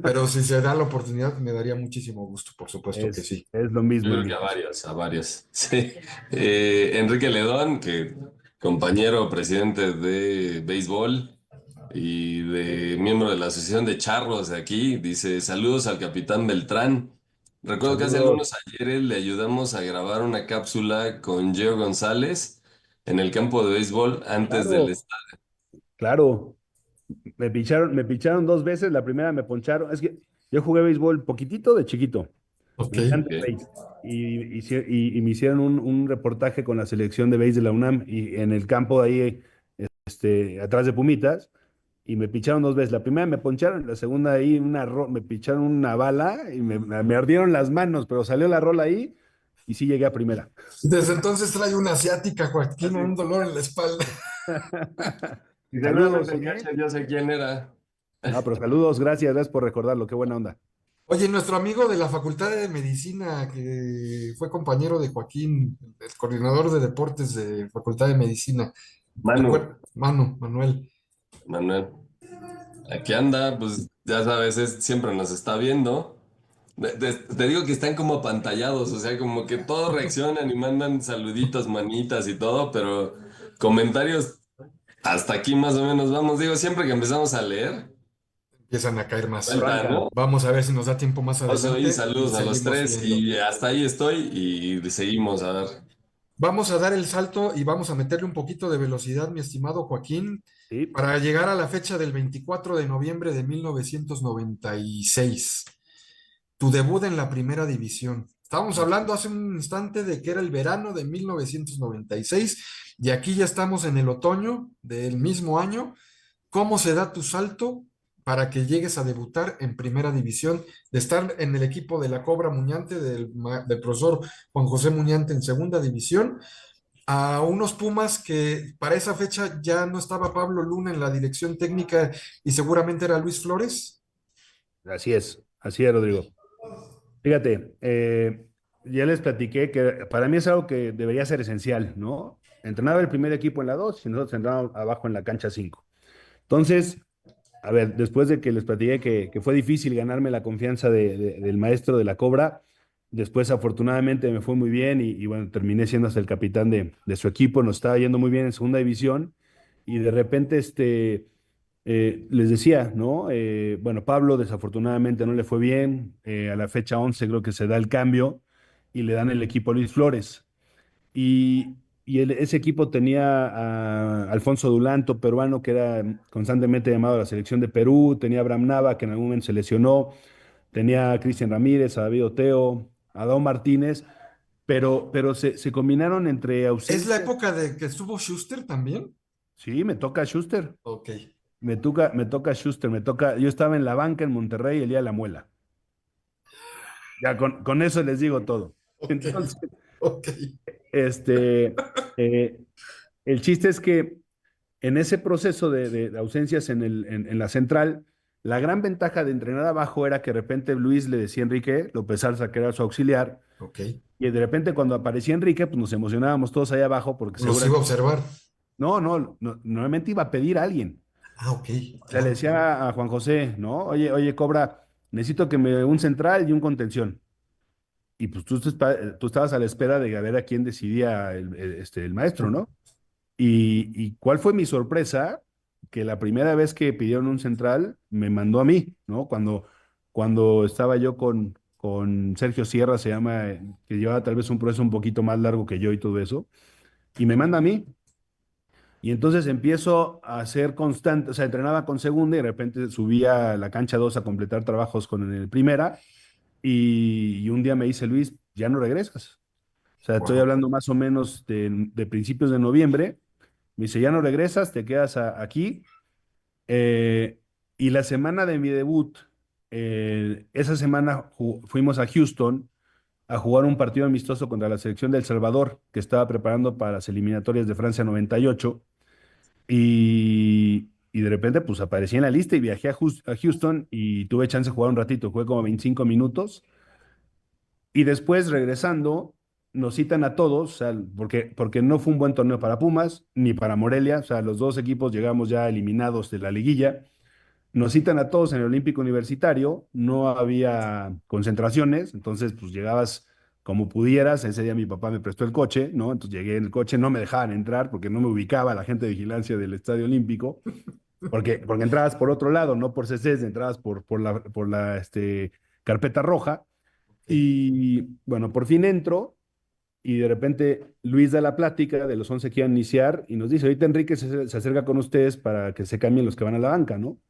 Pero si se da la oportunidad, me daría muchísimo gusto, por supuesto que sí. Es lo Yo mismo en creo mi que caso. a varios, sí. Enrique Ledón, que compañero presidente de béisbol y de miembro de la Asociación de Charros de aquí, dice, saludos al capitán Beltrán. Recuerdo que hace Saludos. algunos ayeres le ayudamos a grabar una cápsula con Gio González en el campo de béisbol antes del Claro, claro. Me picharon dos veces. La primera me poncharon. Es que yo jugué béisbol poquitito de chiquito. Ok, Me encanta el estadio. béis. Y me hicieron un reportaje con la selección de béis de la UNAM y en el campo de ahí, atrás de Pumitas, y me picharon dos veces. La primera me poncharon, la segunda ahí me picharon una bala y me ardieron las manos, pero salió la rola ahí y sí llegué a primera. desde entonces trae una asiática, Joaquín, Así. un dolor en la espalda. Y Saludos, seguramente el ¿eh? catcher yo sé quién era. No, pero saludos, gracias por recordarlo, qué buena onda. Oye, nuestro amigo de la Facultad de Medicina, que fue compañero de Joaquín, el coordinador de deportes de Facultad de Medicina, ¿te Manu, acuerdas? Manuel. Manuel. Aquí anda, pues ya sabes, siempre nos está viendo. Te digo que están como apantallados, o sea, como que todos reaccionan y mandan saluditos, manitas y todo, pero comentarios hasta aquí más o menos vamos. Digo, siempre que empezamos a leer, Empiezan a caer más. cuenta, Arrancan. ¿no? Vamos a ver si nos da tiempo más Oso y adelante y saludos a los seguimos tres viendo. y hasta ahí estoy y seguimos a ver. Vamos a dar el salto y vamos a meterle un poquito de velocidad, mi estimado Joaquín, Sí, para llegar a la fecha del 24 de noviembre de 1996. Tu debut en la primera división. Estábamos hablando hace un instante de que era el verano de 1996 y aquí ya estamos en el otoño del mismo año. ¿Cómo se da tu salto para que llegues a debutar en primera división, de estar en el equipo de la Cobra Muñante, del profesor Juan José Muñante en segunda división, a unos Pumas que para esa fecha ya no estaba Pablo Luna en la dirección técnica y seguramente era Luis Flores? así es, Rodrigo. Fíjate, ya les platiqué que para mí es algo que debería ser esencial, ¿no? Entrenaba el primer equipo en la 2 y nosotros entrenábamos abajo en la cancha 5. Entonces, a ver, después de que les platiqué que fue difícil ganarme la confianza del maestro de la Cobra, después afortunadamente me fue muy bien y bueno, terminé siendo hasta el capitán de su equipo, nos estaba yendo muy bien en segunda división y de repente les decía, ¿no? Bueno, Pablo desafortunadamente no le fue bien, a la fecha 11 creo que se da el cambio y le dan el equipo a Luis Flores. Ese equipo tenía a Alfonso Dulanto, peruano, que era constantemente llamado a la selección de Perú, tenía a Abraham Nava, que en algún momento se lesionó, tenía a Cristian Ramírez, a David Oteo, a Don Martínez, pero se combinaron entre ¿Es la ausencias. época de que estuvo Schuster también? Sí, me toca Schuster, Ok, me toca Schuster, yo estaba en la banca en Monterrey el día de la muela. Ya con eso les digo todo. ok, Entonces, ok. este, eh, el chiste es que en ese proceso de ausencias en la central, la gran ventaja de entrenar abajo era que de repente Luis le decía a Enrique López Arza, que era su auxiliar, Ok. y de repente cuando aparecía Enrique, pues nos emocionábamos todos ahí abajo porque Los iba a seguramente, observar. no, normalmente iba a pedir a alguien. Ah, ok, O sea, le claro. decía a Juan José, ¿no? Oye, Cobra, necesito que me un central y un contención. Y pues tú estabas a la espera de a ver a quién decidía el maestro, ¿no? ¿Y cuál fue mi sorpresa? Que la primera vez que pidieron un central me mandó a mí, ¿no? Cuando estaba yo con Sergio Sierra, se llama, que llevaba tal vez un proceso un poquito más largo que yo y todo eso, y me manda a mí. Y entonces empiezo a ser constante, o sea, entrenaba con segunda y de repente subía a la cancha 2 a completar trabajos con el primera, y un día me dice Luis, ya no regresas. O sea, estoy Wow. hablando más o menos de principios de noviembre. Me dice, ya no regresas, te quedas aquí. Eh, y la semana de mi debut, esa semana fuimos a Houston a jugar un partido amistoso contra la selección de El Salvador, que estaba preparando para las eliminatorias de Francia 98. Y de repente, pues aparecí en la lista y viajé a Houston y tuve chance de jugar un ratito. Jugué como 25 minutos Y después, regresando, nos citan a todos, o sea, porque no fue un buen torneo para Pumas ni para Morelia, o sea, los dos equipos llegamos ya eliminados de la liguilla. Nos citan a todos en el Olímpico Universitario, no había concentraciones, entonces pues llegabas como pudieras. Ese día mi papá me prestó el coche, ¿no? Entonces llegué en el coche, no me dejaban entrar porque no me ubicaba la gente de vigilancia del Estadio Olímpico, porque entrabas por otro lado, no por CCs, entrabas por la carpeta roja. Ok. Y bueno, por fin entro y de repente Luis da la plática de los 11 que iban a iniciar y nos dice, ahorita Enrique se acerca con ustedes para que se cambien los que van a la banca, ¿no?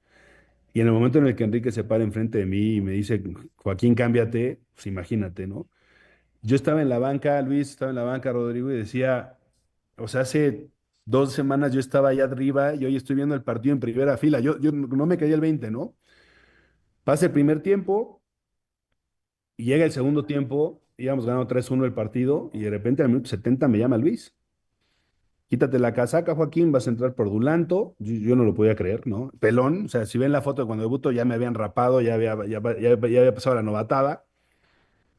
Y en el momento en el que Enrique se para enfrente de mí y me dice, Joaquín, cámbiate, pues imagínate, ¿no? Yo estaba en la banca, Luis estaba en la banca, Rodrigo, y decía, o sea, hace 2 semanas yo estaba allá arriba y hoy estoy viendo el partido en primera fila. Yo no me caía el 20, ¿no? Pasa el primer tiempo y llega el segundo tiempo, íbamos ganando 3-1 el partido y de repente al minuto 70 me llama Luis. Quítate la casaca, Joaquín, vas a entrar por Dulanto. Yo no lo podía creer, ¿no? Pelón, o sea, si ven la foto de cuando debuto, ya me habían rapado, ya había pasado la novatada.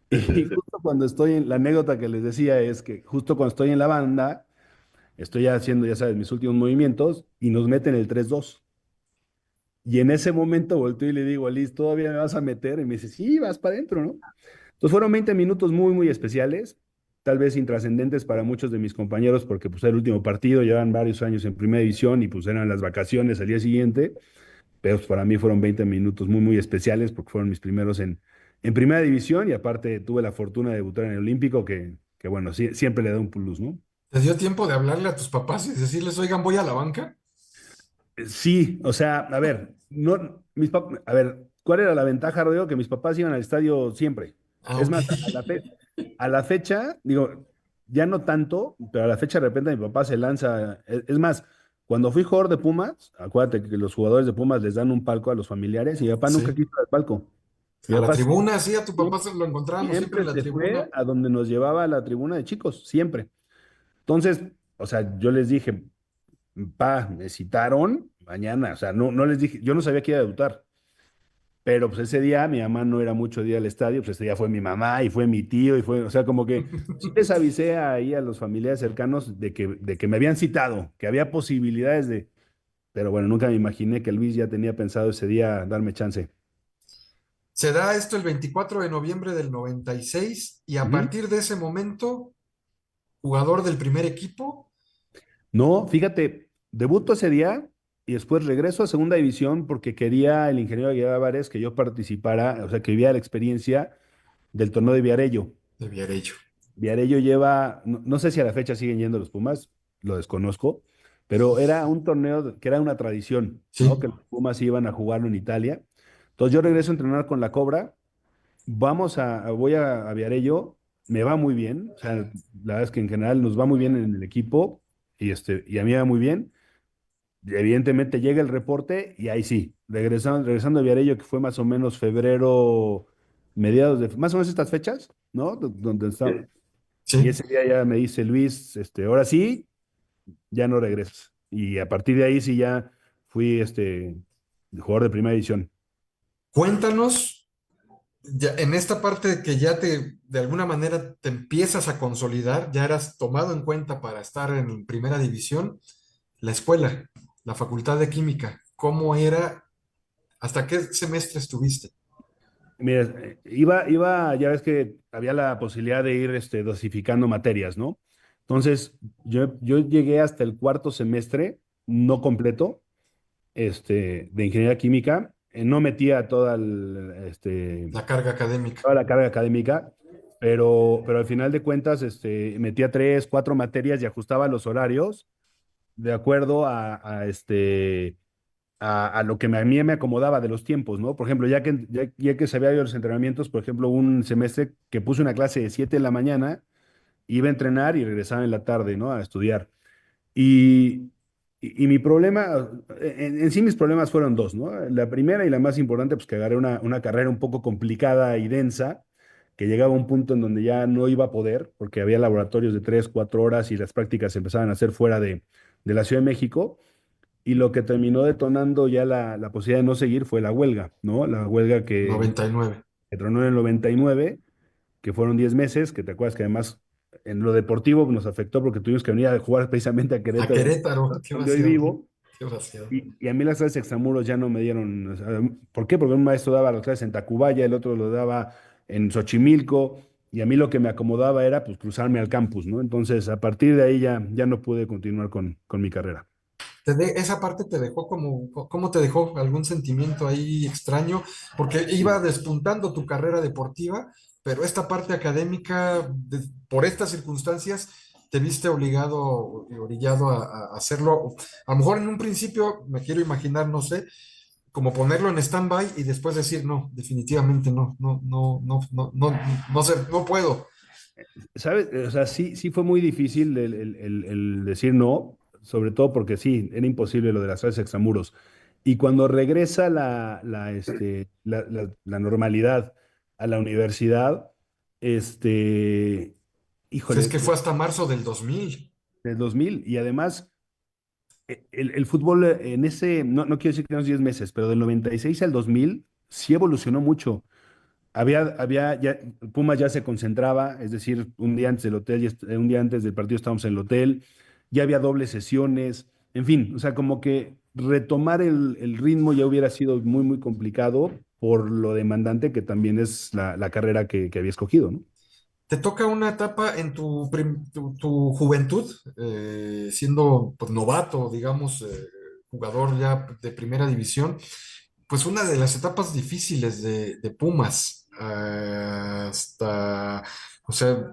Sí, sí, Y sí. justo cuando estoy en, la anécdota que les decía es que justo cuando estoy en la banda, estoy haciendo, ya sabes, mis últimos movimientos y nos meten el 3-2. Y en ese momento volteo y le digo, Liz, ¿todavía me vas a meter? Y me dice, sí, vas para adentro, ¿no? Entonces fueron 20 minutos muy, muy especiales, tal vez intrascendentes para muchos de mis compañeros, porque pues era el último partido, llevan varios años en primera división y pues eran las vacaciones al día siguiente, pero pues, para mí fueron 20 minutos muy, muy especiales porque fueron mis primeros en primera división y aparte tuve la fortuna de debutar en el Olímpico, que bueno, siempre le da un plus, ¿no? ¿Te dio tiempo de hablarle a tus papás y decirles, oigan, voy a la banca? Sí, o sea, a ver, no, a ver, ¿cuál era la ventaja, Rodrigo? Que mis papás iban al estadio siempre. Ah, Es ok. más, a la fecha, digo, ya no tanto, pero a la fecha de repente mi papá se lanza. Es más, cuando fui jugador de Pumas, acuérdate que los jugadores de Pumas les dan un palco a los familiares y mi papá nunca Sí. quiso el palco. Mi A la papá tribuna, sí, a tu papá siempre, se lo encontrábamos siempre siempre en la se fue tribuna. a donde nos llevaba a la tribuna de chicos, siempre. Entonces, o sea, yo les dije, me citaron mañana, o sea, no les dije, yo no sabía que iba a debutar. Pero pues ese día mi mamá no era mucho día al estadio, pues ese día fue mi mamá y fue mi tío y fue, o sea, como que sí les avisé ahí a los familiares cercanos de que me habían citado, que había posibilidades pero bueno, nunca me imaginé que Luis ya tenía pensado ese día darme chance. Se da esto el 24 de noviembre del 96 y a Ujú. partir de ese momento, jugador del primer equipo No, fíjate, debuto ese día y después regreso a segunda división porque quería el ingeniero Aguilar Álvarez que yo participara, o sea, que viviera la experiencia del torneo de Viarello. de Viarello. Viarello lleva, no sé si a la fecha siguen yendo los Pumas, lo desconozco, pero era un torneo que era una tradición, ¿no? Sí, Que los Pumas iban a jugarlo en Italia. Entonces yo regreso a entrenar con la Cobra, voy a Viarello, me va muy bien, o sea, la verdad es que en general nos va muy bien en el equipo y a mí me va muy bien. Y evidentemente llega el reporte y ahí sí, regresando a Viarello, que fue más o menos febrero, mediados de, más o menos estas fechas, ¿no? Donde está, y sí. ese día ya me dice Luis, ahora sí, ya no regresas. Y a partir de ahí sí ya fui jugador de primera división. Cuéntanos, ya, en esta parte de que ya de alguna manera te empiezas a consolidar, ya eras tomado en cuenta para estar en primera división, la escuela, la facultad de química, ¿cómo era? ¿Hasta qué semestre estuviste? Mira, ya ves que había la posibilidad de ir dosificando materias, ¿no? Entonces, yo llegué hasta el cuarto semestre, no completo, de ingeniería química. No metía La carga académica. toda la carga académica, pero al final de cuentas, metía 3, 4 materias y ajustaba los horarios de acuerdo a lo que a mí me acomodaba de los tiempos, ¿no? Por ejemplo, ya que sabía yo los entrenamientos, por ejemplo, un semestre que puse una clase de 7 de la mañana, iba a entrenar y regresaba en la tarde, ¿no? A estudiar. Y mi problema, en sí mis problemas fueron dos, ¿no? La primera y la más importante, pues que agarré una carrera un poco complicada y densa, que llegaba a un punto en donde ya no iba a poder, porque había laboratorios de 3, 4 horas y las prácticas se empezaban a hacer fuera de la Ciudad de México. Y lo que terminó detonando ya la posibilidad de no seguir fue la huelga, ¿no? La huelga que 99. tronó en el 99. que fueron 10 meses, que te acuerdas que además en lo deportivo nos afectó porque tuvimos que venir a jugar precisamente a A Querétaro, Querétaro, qué donde hoy vaciado, vivo. qué vaciado. Y a mí las clases extramuros ya no me dieron. O sea, ¿por qué? Porque un maestro daba las clases en Tacubaya, el otro lo daba en Xochimilco, y a mí lo que me acomodaba era pues cruzarme al campus, ¿no? Entonces, a partir de ahí ya no pude continuar con mi carrera. Esa parte te dejó como, ¿cómo te dejó? ¿Algún sentimiento ahí extraño? Porque iba despuntando tu carrera deportiva, pero esta parte académica, por estas circunstancias, te viste obligado y orillado a hacerlo. A lo mejor en un principio, me quiero imaginar, no sé, como ponerlo en stand-by y después decir, no, definitivamente no, no, no, no, no, no, no sé, no puedo. ¿Sabes? O sea, sí fue muy difícil el decir no, sobre todo porque sí, era imposible lo de las clases extramuros. Y cuando regresa la normalidad a la universidad, este, Pues es híjole, que fue hasta marzo del 2000. del 2000, y además el fútbol en ese, no quiero decir que en los 10 meses, pero del 96 al 2000 sí evolucionó mucho. Ya, Pumas ya se concentraba, es decir, un día antes del hotel, un día antes del partido estábamos en el hotel, ya había dobles sesiones, en fin, o sea, como que retomar el ritmo ya hubiera sido muy complicado por lo demandante que también es la carrera que había escogido, ¿no? Te toca una etapa en tu juventud, siendo pues, novato, digamos, jugador ya de primera división, pues una de las etapas difíciles de Pumas, hasta, o sea,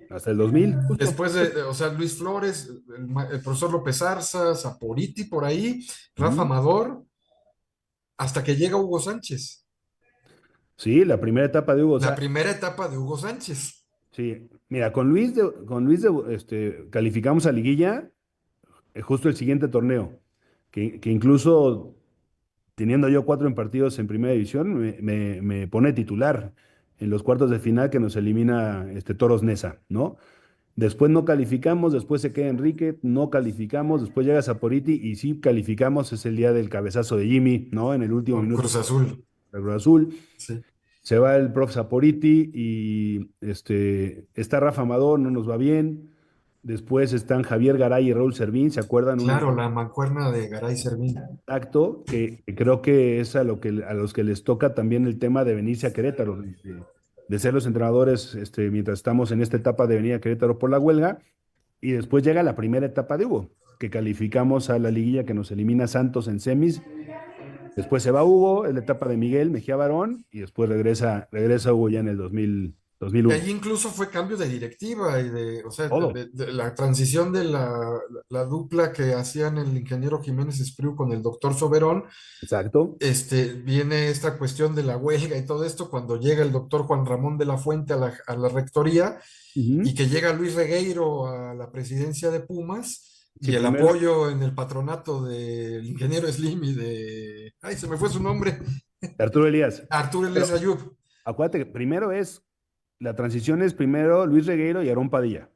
Hasta el 2000, justo. después o sea, Luis Flores, el profesor López Arza, Saporiti por ahí, Rafa Ujú. Amador, hasta que llega Hugo Sánchez, Sí, la primera etapa de Hugo, o la sea, primera etapa de Hugo Sánchez. sí, mira, calificamos a liguilla justo el siguiente torneo, que incluso teniendo yo cuatro en partidos en primera división, me pone titular en los cuartos de final que nos elimina Toros Neza, ¿no? Después no calificamos, después se queda Enrique, no calificamos, después llega Saporiti y sí calificamos, es el día del cabezazo de Jimmy, ¿no? En el último Con minuto Cruz Azul, del Cruz Azul. sí. Se va el prof Saporiti y está Rafa Amador, no nos va bien. Después están Javier Garay y Raúl Servín, ¿se acuerdan? Claro, la mancuerna de Garay Servín. Acto que creo que es a los que les toca también el tema de venirse a Querétaro, de ser los entrenadores mientras estamos en esta etapa de venir a Querétaro por la huelga, y después llega la primera etapa de Hugo, que calificamos a la liguilla que nos elimina Santos en semis, después se va Hugo, es la etapa de Miguel Mejía Barón, y después regresa Hugo ya en el 2000, Y 2001. allí incluso fue cambio de directiva y de, o sea, Todo. de la transición de la dupla que hacían el ingeniero Jiménez Espriu con el doctor Soberón, Exacto. viene esta cuestión de la huelga y todo esto cuando llega el doctor Juan Ramón de la Fuente a la rectoría y Ujú. que llega Luis Regueiro a la presidencia de Pumas Sí, y el primero, apoyo en el patronato del ingeniero Slim y ay, se me fue su nombre, Arturo Elías. Arturo Elías Pero Ayub. acuérdate que la transición es primero Luis Regueiro y Aarón Padilla.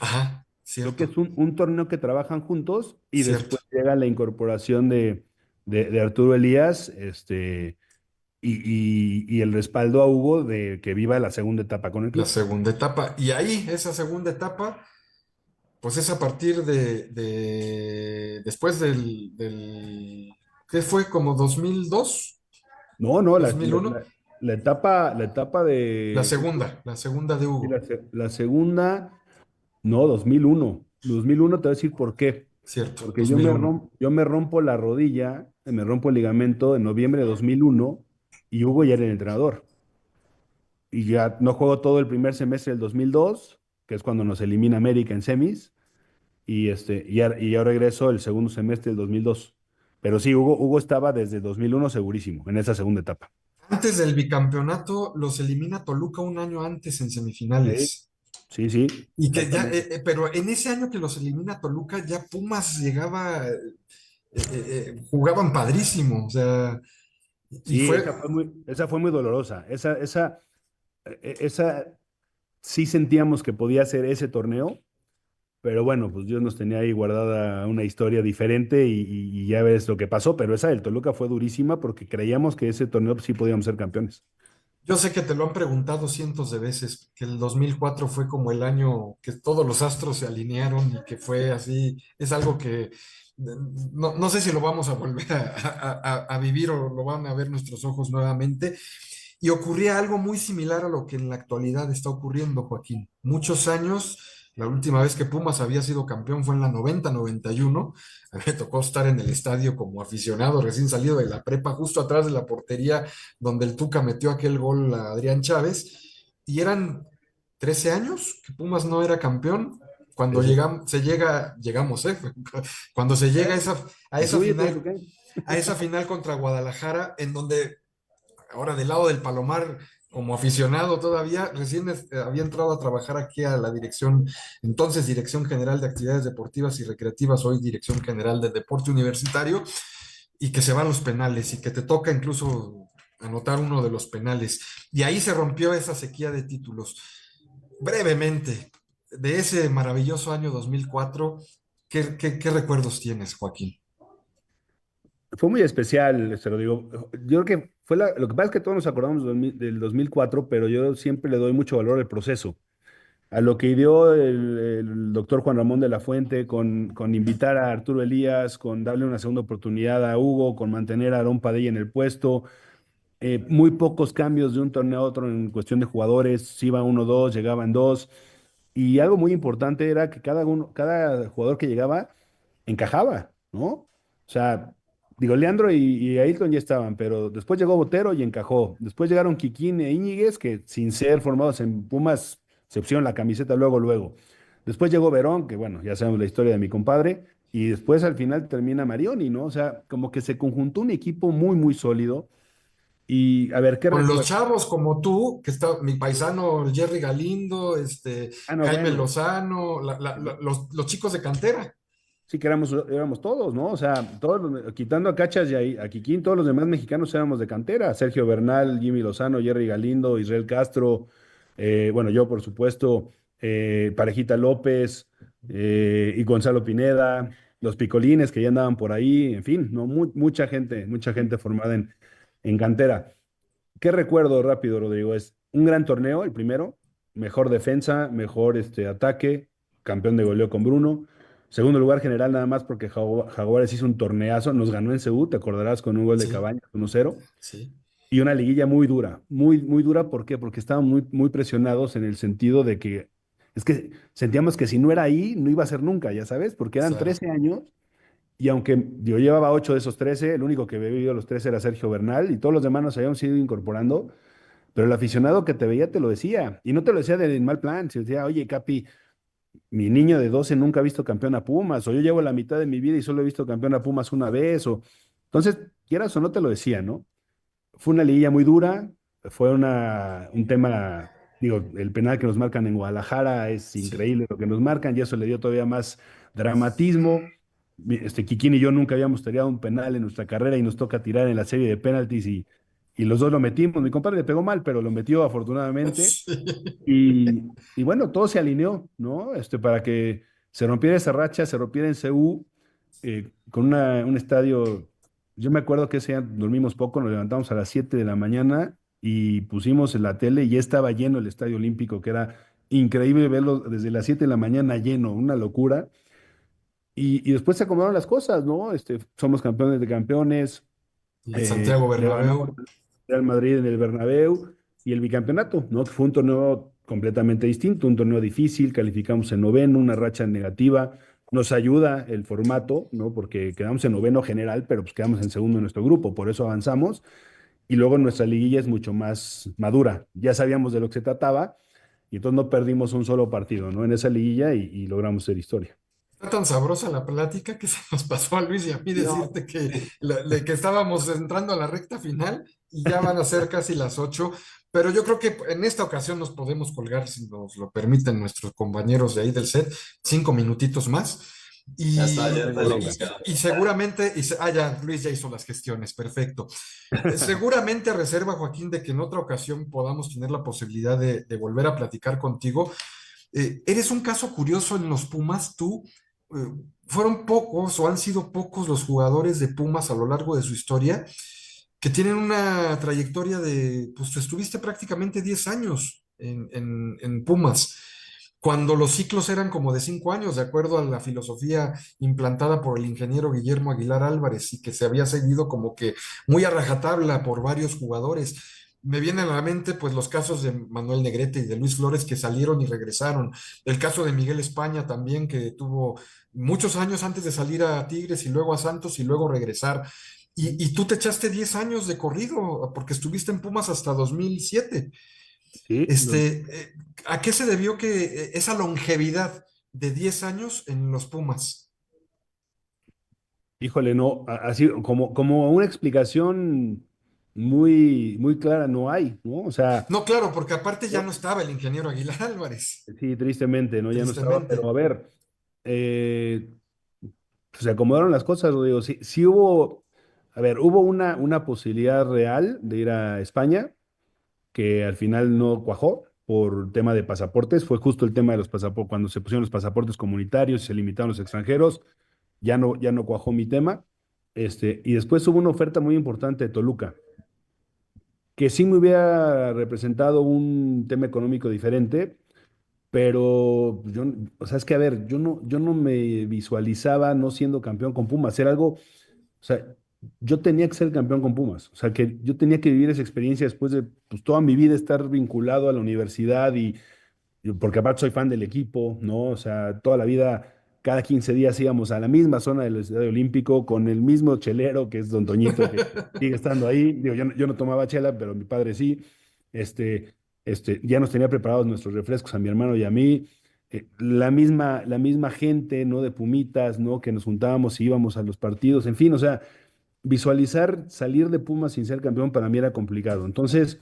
Ajá, Creo que es cierto, un torneo que trabajan juntos y cierto. después llega la incorporación de Arturo Elías, y el respaldo a Hugo de que viva la segunda etapa con el La club. segunda etapa. Y ahí, esa segunda etapa, pues es a partir después ¿qué fue? ¿Como 2002? No, no, ¿2001? la etapa de Hugo, La segunda de y Hugo. la segunda, no, 2001. 2001 te voy a decir por qué. Cierto, Porque 2001. yo me rompo la rodilla, me rompo el ligamento en noviembre de 2001 y Hugo ya era el entrenador. Y ya no juego todo el primer semestre del 2002, que es cuando nos elimina América en semis, y ya regreso el segundo semestre del 2002. Pero sí, Hugo estaba desde 2001 segurísimo en esa segunda etapa. Antes del bicampeonato, los elimina Toluca un año antes en Sí, semifinales. sí, sí, Y que ya, exactamente. pero en ese año que los elimina Toluca, ya Pumas llegaba, jugaban padrísimo. O sea, y Sí, fue, esa fue muy dolorosa. Esa sí sentíamos que podía ser ese torneo. Pero bueno, pues Dios nos tenía ahí guardada una historia diferente y ya ves lo que pasó. Pero esa del Toluca fue durísima porque creíamos que ese torneo sí podíamos ser campeones. Yo sé que te lo han preguntado cientos de veces, que el 2004 fue como el año que todos los astros se alinearon y que fue así, es algo que no sé si lo vamos a volver a vivir o lo van a ver nuestros ojos nuevamente. Y ocurría algo muy similar a lo que en la actualidad está ocurriendo, Joaquín. Muchos años, la última vez que Pumas había sido campeón fue en la 90-91. A mí me tocó estar en el estadio como aficionado recién salido de la prepa, justo atrás de la portería donde el Tuca metió aquel gol a Adrián Chávez. Y eran 13 años que Pumas no era campeón. Cuando Sí, sí. llegamos, ¿eh? Cuando se llega Incluyete, ¿ok? a esa final contra Guadalajara, en donde ahora del lado del Palomar, como aficionado todavía, recién había entrado a trabajar aquí a la dirección, entonces Dirección General de Actividades Deportivas y Recreativas, hoy Dirección General de Deporte Universitario, y que se van los penales y que te toca incluso anotar uno de los penales. Y ahí se rompió esa sequía de títulos. Brevemente, de ese maravilloso año 2004, ¿qué recuerdos tienes, Joaquín? Fue muy especial, se lo digo. Yo creo que fue lo que pasa es que todos nos acordamos del 2004, pero yo siempre le doy mucho valor al proceso, a lo que dio el doctor Juan Ramón de la Fuente con invitar a Arturo Elías, con darle una segunda oportunidad a Hugo, con mantener a Aarón Padilla en el puesto. Muy pocos cambios de un torneo a otro en cuestión de jugadores, si iba uno, dos, llegaban dos. Y algo muy importante era que cada jugador que llegaba encajaba, ¿no? O sea, digo, Leandro y Ailton ya estaban, pero después llegó Botero y encajó. Después llegaron Kikín e Íñiguez, que sin ser formados en Pumas, se pusieron la camiseta luego, luego. Después llegó Verón, que bueno, ya sabemos la historia de mi compadre. Y después al final termina Marioni, ¿no? O sea, como que se conjuntó un equipo muy, muy sólido. Y a ver, ¿qué Con los recuerdo? chavos como tú, que está mi paisano Jerry Galindo, Ah, no, Jaime bueno. Lozano, los chicos de cantera. Sí, que éramos todos, ¿no? O sea, quitando a Cachas y a Kikín, todos los demás mexicanos éramos de cantera. Sergio Bernal, Jimmy Lozano, Jerry Galindo, Israel Castro, bueno, yo por supuesto, Parejita López y Gonzalo Pineda, los Picolines que ya andaban por ahí, en fin, ¿no? Mucha gente formada en cantera. ¿Qué recuerdo rápido, Rodrigo? Es un gran torneo, el primero, mejor defensa, mejor ataque, campeón de goleo con Bruno. Segundo lugar general nada más porque Jaguares hizo un torneazo, nos ganó en Seúl, te acordarás con un gol de Sí, Cabañas, 1-0, sí, y una liguilla muy dura, muy, muy dura, ¿por qué? Porque estaban muy, muy presionados en el sentido de que, es que sentíamos que si no era ahí, no iba a ser nunca, ya sabes, porque eran claro. 13 años y aunque yo llevaba 8 de esos 13, el único que había vivido los 13 era Sergio Bernal y todos los demás nos habíamos ido incorporando, pero el aficionado que te veía te lo decía, y no te lo decía de mal plan, se decía, oye, Capi, mi niño de 12 nunca ha visto campeón a Pumas, o yo llevo la mitad de mi vida y solo he visto campeón a Pumas una vez, o entonces, quieras o no te lo decía, ¿no? Fue una liguilla muy dura, fue un tema, digo, el penal que nos marcan en Guadalajara es Sí. increíble lo que nos marcan y eso le dio todavía más dramatismo. Kikín y yo nunca habíamos tirado un penal en nuestra carrera y nos toca tirar en la serie de penaltis y los dos lo metimos. Mi compadre le pegó mal, pero lo metió afortunadamente. Sí. Y bueno, todo se alineó, ¿no? Para que se rompiera esa racha, se rompiera en CU, con un estadio. Yo me acuerdo que ese día dormimos poco, nos levantamos a las 7 de la mañana y pusimos en la tele y ya estaba lleno el Estadio Olímpico, que era increíble verlo desde las 7 de la mañana lleno, una locura. Y después se acomodaron las cosas, ¿no? Somos campeones de campeones, Y el Santiago le ganamos Bernabéu. al Real Madrid en el Bernabéu y el bicampeonato, ¿no? Que fue un torneo completamente distinto, un torneo difícil, calificamos en noveno, una racha negativa. Nos ayuda el formato, ¿no? Porque quedamos en noveno general, pero pues quedamos en segundo en nuestro grupo, por eso avanzamos. Y luego nuestra liguilla es mucho más madura. Ya sabíamos de lo que se trataba y entonces no perdimos un solo partido, ¿no? En esa liguilla y logramos ser historia. Está tan sabrosa la plática que se nos pasó a Luis y a mí No. decirte que estábamos entrando a la recta final y ya van a ser casi las 8, pero yo creo que en esta ocasión nos podemos colgar, si nos lo permiten nuestros compañeros de ahí del set, 5 minutitos más. Ya está, Y, ya está Venga, venga. limpiado. y seguramente, ya, Luis ya hizo las gestiones, perfecto. Seguramente reserva, Joaquín, de que en otra ocasión podamos tener la posibilidad de volver a platicar contigo. Eres un caso curioso en los Pumas, tú. Fueron pocos o han sido pocos los jugadores de Pumas a lo largo de su historia que tienen una trayectoria de, pues estuviste prácticamente 10 años en Pumas, cuando los ciclos eran como de 5 años, de acuerdo a la filosofía implantada por el ingeniero Guillermo Aguilar Álvarez y que se había seguido como que muy a rajatabla por varios jugadores. Me vienen a la mente pues los casos de Manuel Negrete y de Luis Flores que salieron y regresaron. El caso de Miguel España también, que tuvo muchos años antes de salir a Tigres y luego a Santos y luego regresar. Y tú te echaste 10 años de corrido porque estuviste en Pumas hasta 2007. Sí, Este, ¿A qué se debió que esa longevidad de 10 años en los Pumas? híjole, no, así como una explicación muy clara no hay, ¿no? O sea, No, claro, porque aparte ya no, no estaba el ingeniero Aguilar Álvarez, sí, tristemente, ¿no? Ya no estaba, pero tristemente. a ver, eh, pues, se acomodaron las cosas, digo, sí, sí hubo, a ver, hubo una posibilidad real de ir a España, que al final no cuajó por tema de pasaportes, fue justo el tema de los pasaportes, cuando se pusieron los pasaportes comunitarios y se limitaron los extranjeros, ya no cuajó mi tema. Y después hubo una oferta muy importante de Toluca, que sí me hubiera representado un tema económico diferente, pero yo, o sea, es que a ver, yo no me visualizaba no siendo campeón con Pumas, era algo, o sea, yo tenía que ser campeón con Pumas, o sea, que yo tenía que vivir esa experiencia después de pues, toda mi vida estar vinculado a la universidad porque aparte soy fan del equipo, ¿no? O sea, toda la vida, cada 15 días íbamos a la misma zona del Estadio Olímpico con el mismo chelero que es Don Toñito, que sigue estando ahí. Digo, yo no tomaba chela, pero mi padre sí. Este, ya nos tenía preparados nuestros refrescos a mi hermano y a mí. La misma gente, ¿no? De Pumitas, ¿no? Que nos juntábamos y íbamos a los partidos, en fin, o sea, visualizar salir de Pumas sin ser campeón para mí era complicado. Entonces,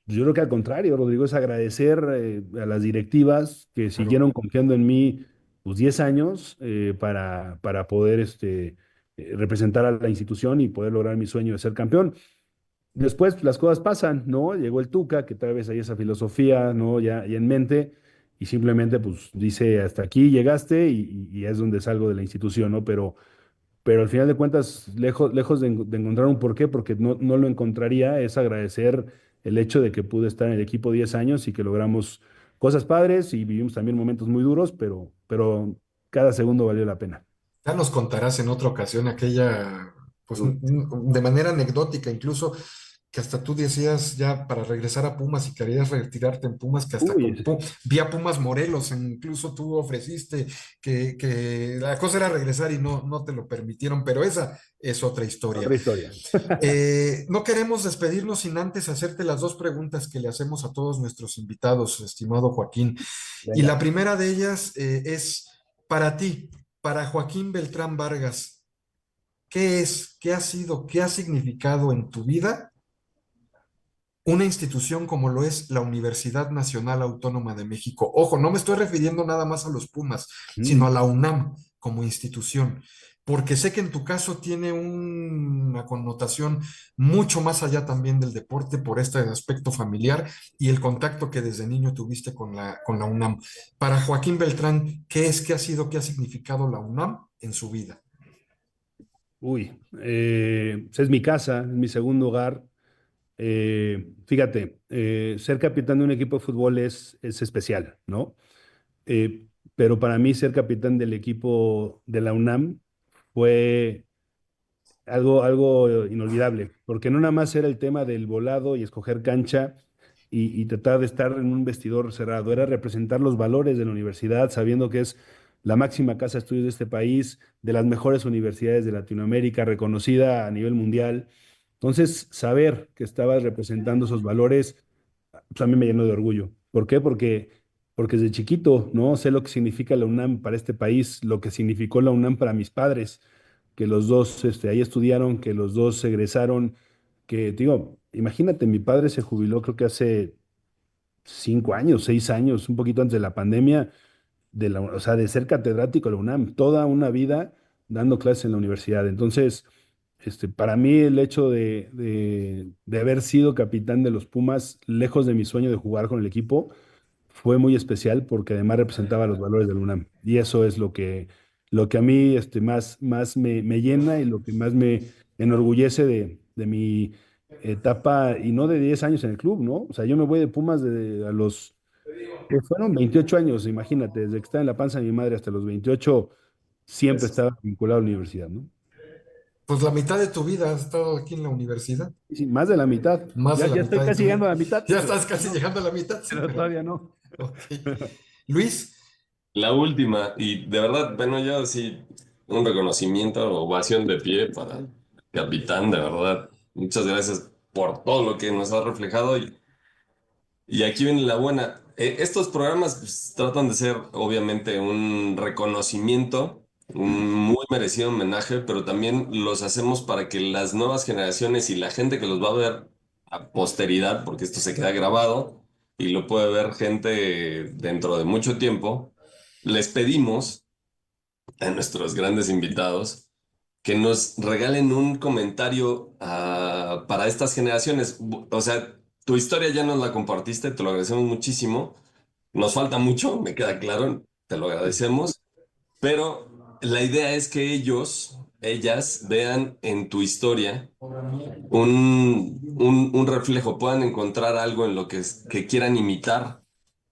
yo creo que al contrario, Rodrigo, es agradecer a las directivas que Claro. siguieron confiando en mí pues 10 años para poder representar a la institución y poder lograr mi sueño de ser campeón. Después pues, las cosas pasan, ¿no? Llegó el Tuca, que tal vez hay esa filosofía, ¿no? Ya en mente, y simplemente pues dice, hasta aquí llegaste y es donde salgo de la institución, ¿no? Pero al final de cuentas, lejos de encontrar un porqué, porque no lo encontraría, es agradecer el hecho de que pude estar en el equipo 10 años y que logramos cosas padres y vivimos también momentos muy duros, pero cada segundo valió la pena. Ya nos contarás en otra ocasión aquella, pues Ujú. de manera anecdótica incluso, que hasta tú decías ya para regresar a Pumas y querías retirarte en Pumas, que hasta Uy, con vía Pumas Morelos, incluso tú ofreciste que la cosa era regresar y no te lo permitieron, pero esa es otra historia. otra historia. No queremos despedirnos sin antes hacerte las dos preguntas que le hacemos a todos nuestros invitados, estimado Joaquín. Y la Venga. primera de ellas es para ti, para Joaquín Beltrán Vargas. ¿Qué es, qué ha sido, qué ha significado en tu vida una institución como lo es la Universidad Nacional Autónoma de México? Ojo, no me estoy refiriendo nada más a los Pumas, sino a Mm, la UNAM como institución, porque sé que en tu caso tiene una connotación mucho más allá también del deporte por este aspecto familiar y el contacto que desde niño tuviste con la UNAM. Para Joaquín Beltrán, ¿qué es, qué ha sido, qué ha significado la UNAM en su vida? uy, pues es mi casa, es mi segundo hogar. Fíjate, ser capitán de un equipo de fútbol es especial, ¿no? Eh, pero para mí ser capitán del equipo de la UNAM fue algo inolvidable, porque no nada más era el tema del volado y escoger cancha y tratar de estar en un vestidor cerrado, era representar los valores de la universidad, sabiendo que es la máxima casa de estudios de este país, de las mejores universidades de Latinoamérica, reconocida a nivel mundial. Entonces, saber que estabas representando esos valores, pues a mí me llenó de orgullo. ¿Por qué? Porque desde chiquito, ¿no? Sé lo que significa la UNAM para este país, lo que significó la UNAM para mis padres, que los dos ahí estudiaron, que los dos egresaron, que, digo, imagínate, mi padre se jubiló creo que hace 5 años, 6 años, un poquito antes de la pandemia, o sea, de ser catedrático de la UNAM, toda una vida dando clases en la universidad. Entonces, para mí el hecho de haber sido capitán de los Pumas, lejos de mi sueño de jugar con el equipo, fue muy especial porque además representaba los valores del UNAM. Y eso es lo que a mí más me llena y lo que más me enorgullece de mi etapa, y no de 10 años en el club, ¿no? O sea, yo me voy de Pumas a los, que fueron 28 años, imagínate, desde que estaba en la panza de mi madre hasta los 28 siempre estaba vinculado a la universidad, ¿no? Pues la mitad de tu vida has estado aquí en la universidad, Y sí, más de la mitad. más de Ya, la ya estoy mitad de casi tu vida. llegando a la mitad, Ya pero estás todavía casi no. llegando a la mitad, sí, Pero pero todavía no. ok. Luis, La última, y de verdad, bueno, yo sí, un reconocimiento, ovación de pie para el capitán, de verdad. Muchas gracias por todo lo que nos ha reflejado. Y aquí viene la buena. Estos programas pues, tratan de ser, obviamente, un reconocimiento, un muy merecido homenaje, pero también los hacemos para que las nuevas generaciones y la gente que los va a ver a posteridad, porque esto se queda grabado y lo puede ver gente dentro de mucho tiempo, les pedimos a nuestros grandes invitados que nos regalen un comentario para estas generaciones. O sea, tu historia ya nos la compartiste, te lo agradecemos muchísimo. Nos falta mucho, me queda claro, te lo agradecemos, pero la idea es que ellas vean en tu historia un reflejo, puedan encontrar algo en lo que quieran imitar,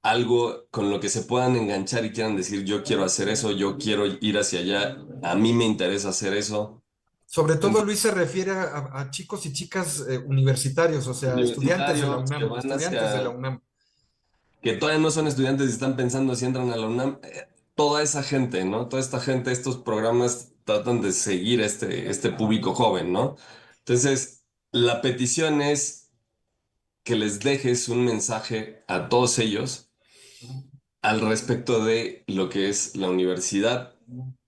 algo con lo que se puedan enganchar y quieran decir, yo quiero hacer eso, yo quiero ir hacia allá, a mí me interesa hacer eso. sobre todo Entonces, Luis se refiere a chicos y chicas universitarios, o sea, estudiantes de la universitarios que UNAM, van estudiantes de la hacia, UNAM. que todavía no son estudiantes y están pensando si entran a la UNAM, toda esa gente, ¿no? Toda esta gente, estos programas tratan de seguir este público joven, ¿no? Entonces, la petición es que les dejes un mensaje a todos ellos al respecto de lo que es la universidad,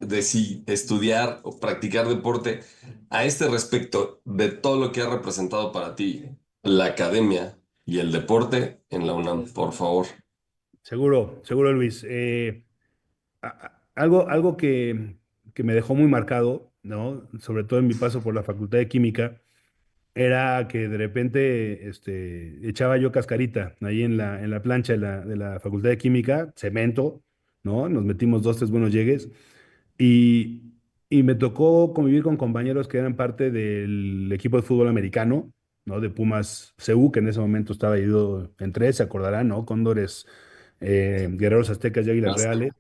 de si estudiar o practicar deporte, a este respecto de todo lo que ha representado para ti la academia y el deporte en la UNAM, por favor. Seguro, seguro, Luis. Algo que me dejó muy marcado, ¿no? Sobre todo en mi paso por la Facultad de Química, era que de repente echaba yo cascarita ahí en la plancha de la Facultad de Química, cemento, ¿no? Nos metimos dos, tres buenos llegues y, y me tocó convivir con compañeros que eran parte del equipo de fútbol americano, ¿no? De Pumas CU, que en ese momento estaba dividido en tres, se acordarán, ¿no? Cóndores, Guerreros Aztecas y Águilas Gracias. Reales.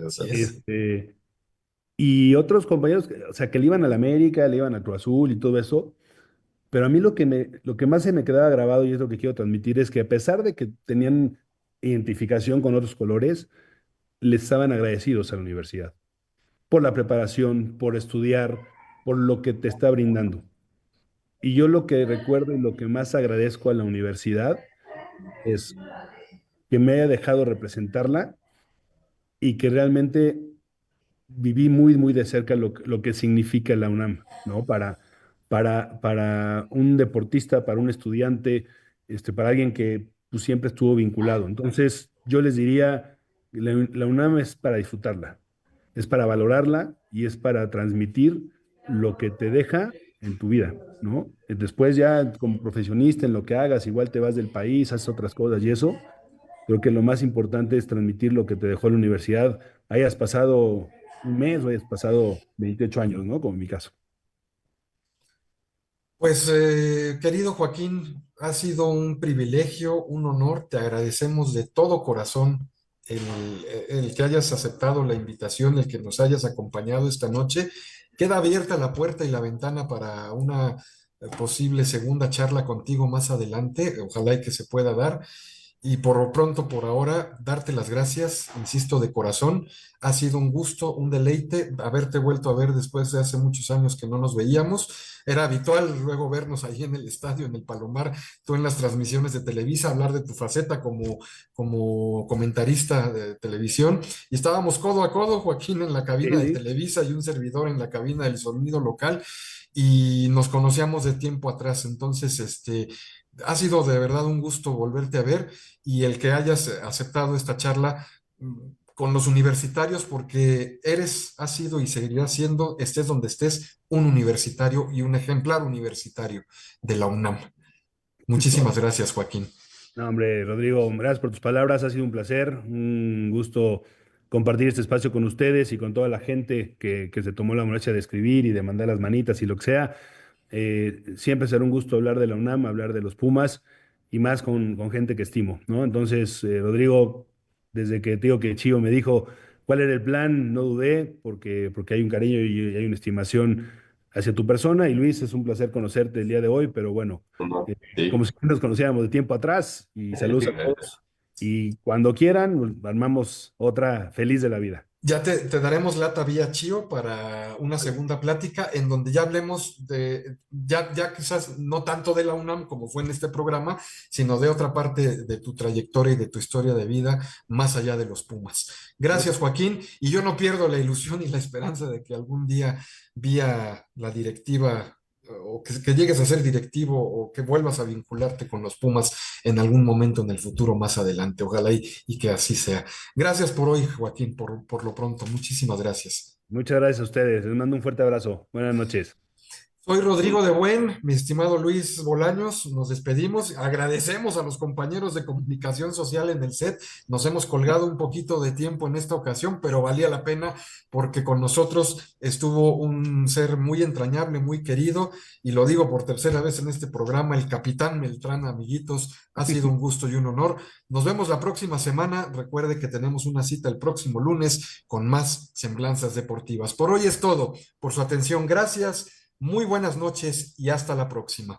Así es. Este, y otros compañeros, o sea, que le iban a la América, le iban a Cruz Azul y todo eso. Pero a mí lo que más se me quedaba grabado y es lo que quiero transmitir es que a pesar de que tenían identificación con otros colores, les estaban agradecidos a la universidad por la preparación, por estudiar, por lo que te está brindando. Y yo lo que recuerdo y lo que más agradezco a la universidad es que me haya dejado representarla y que realmente viví muy, muy de cerca lo que significa la UNAM, ¿no? Para un deportista, para un estudiante, para alguien que pues, siempre estuvo vinculado. Entonces, yo les diría, la UNAM es para disfrutarla, es para valorarla y es para transmitir lo que te deja en tu vida, ¿no? Después ya como profesionista en lo que hagas, igual te vas del país, haces otras cosas y eso. Creo que lo más importante es transmitir lo que te dejó la universidad. Hayas pasado un mes o hayas pasado 28 años, ¿no? Como en mi caso. Pues querido Joaquín, ha sido un privilegio, un honor. Te agradecemos de todo corazón el que hayas aceptado la invitación, el que nos hayas acompañado esta noche. Queda abierta la puerta y la ventana para una posible segunda charla contigo más adelante. Ojalá y que se pueda dar. Y por lo pronto, por ahora, darte las gracias, insisto, de corazón. Ha sido un gusto, un deleite haberte vuelto a ver después de hace muchos años que no nos veíamos. Era habitual luego vernos ahí en el estadio, en el Palomar, tú en las transmisiones de Televisa, hablar de tu faceta como comentarista de televisión. Y estábamos codo a codo, Joaquín en la cabina Sí, de sí. Televisa y un servidor en la cabina del sonido local. Y nos conocíamos de tiempo atrás. Entonces, ha sido de verdad un gusto volverte a ver y el que hayas aceptado esta charla con los universitarios, porque eres, has sido y seguirás siendo, estés donde estés, un universitario y un ejemplar universitario de la UNAM. Muchísimas gracias, Joaquín. No, hombre, Rodrigo, gracias por tus palabras. Ha sido un placer, un gusto compartir este espacio con ustedes y con toda la gente que se tomó la molestia de escribir y de mandar las manitas y lo que sea. Siempre será un gusto hablar de la UNAM, hablar de los Pumas y más con gente que estimo, ¿no? Entonces, Rodrigo, desde que te digo que Chío me dijo cuál era el plan, no dudé porque hay un cariño y hay una estimación hacia tu persona. Y Luis, es un placer conocerte el día de hoy, pero bueno, No, eh, como sí. si nos conociéramos de tiempo atrás. Y saludos a todos. Y cuando quieran, armamos otra feliz de la vida. Ya te daremos lata vía Chío para una segunda plática en donde ya hablemos ya quizás no tanto de la UNAM como fue en este programa, sino de otra parte de tu trayectoria y de tu historia de vida más allá de los Pumas. Gracias, Joaquín, y yo no pierdo la ilusión y la esperanza de que algún día vía la directiva o que llegues a ser directivo o que vuelvas a vincularte con los Pumas en algún momento en el futuro más adelante. Ojalá y que así sea. Gracias por hoy, Joaquín, por lo pronto. Muchísimas gracias. Muchas gracias a ustedes. Les mando un fuerte abrazo. Buenas noches. Soy Rodrigo de Buen, mi estimado Luis Bolaños, nos despedimos, agradecemos a los compañeros de comunicación social en el set, nos hemos colgado un poquito de tiempo en esta ocasión, pero valía la pena porque con nosotros estuvo un ser muy entrañable, muy querido, y lo digo por tercera vez en este programa, el Capitán Beltrán, amiguitos, ha sido un gusto y un honor. Nos vemos la próxima semana, recuerde que tenemos una cita el próximo lunes con más semblanzas deportivas. Por hoy es todo, por su atención, gracias. Muy buenas noches y hasta la próxima.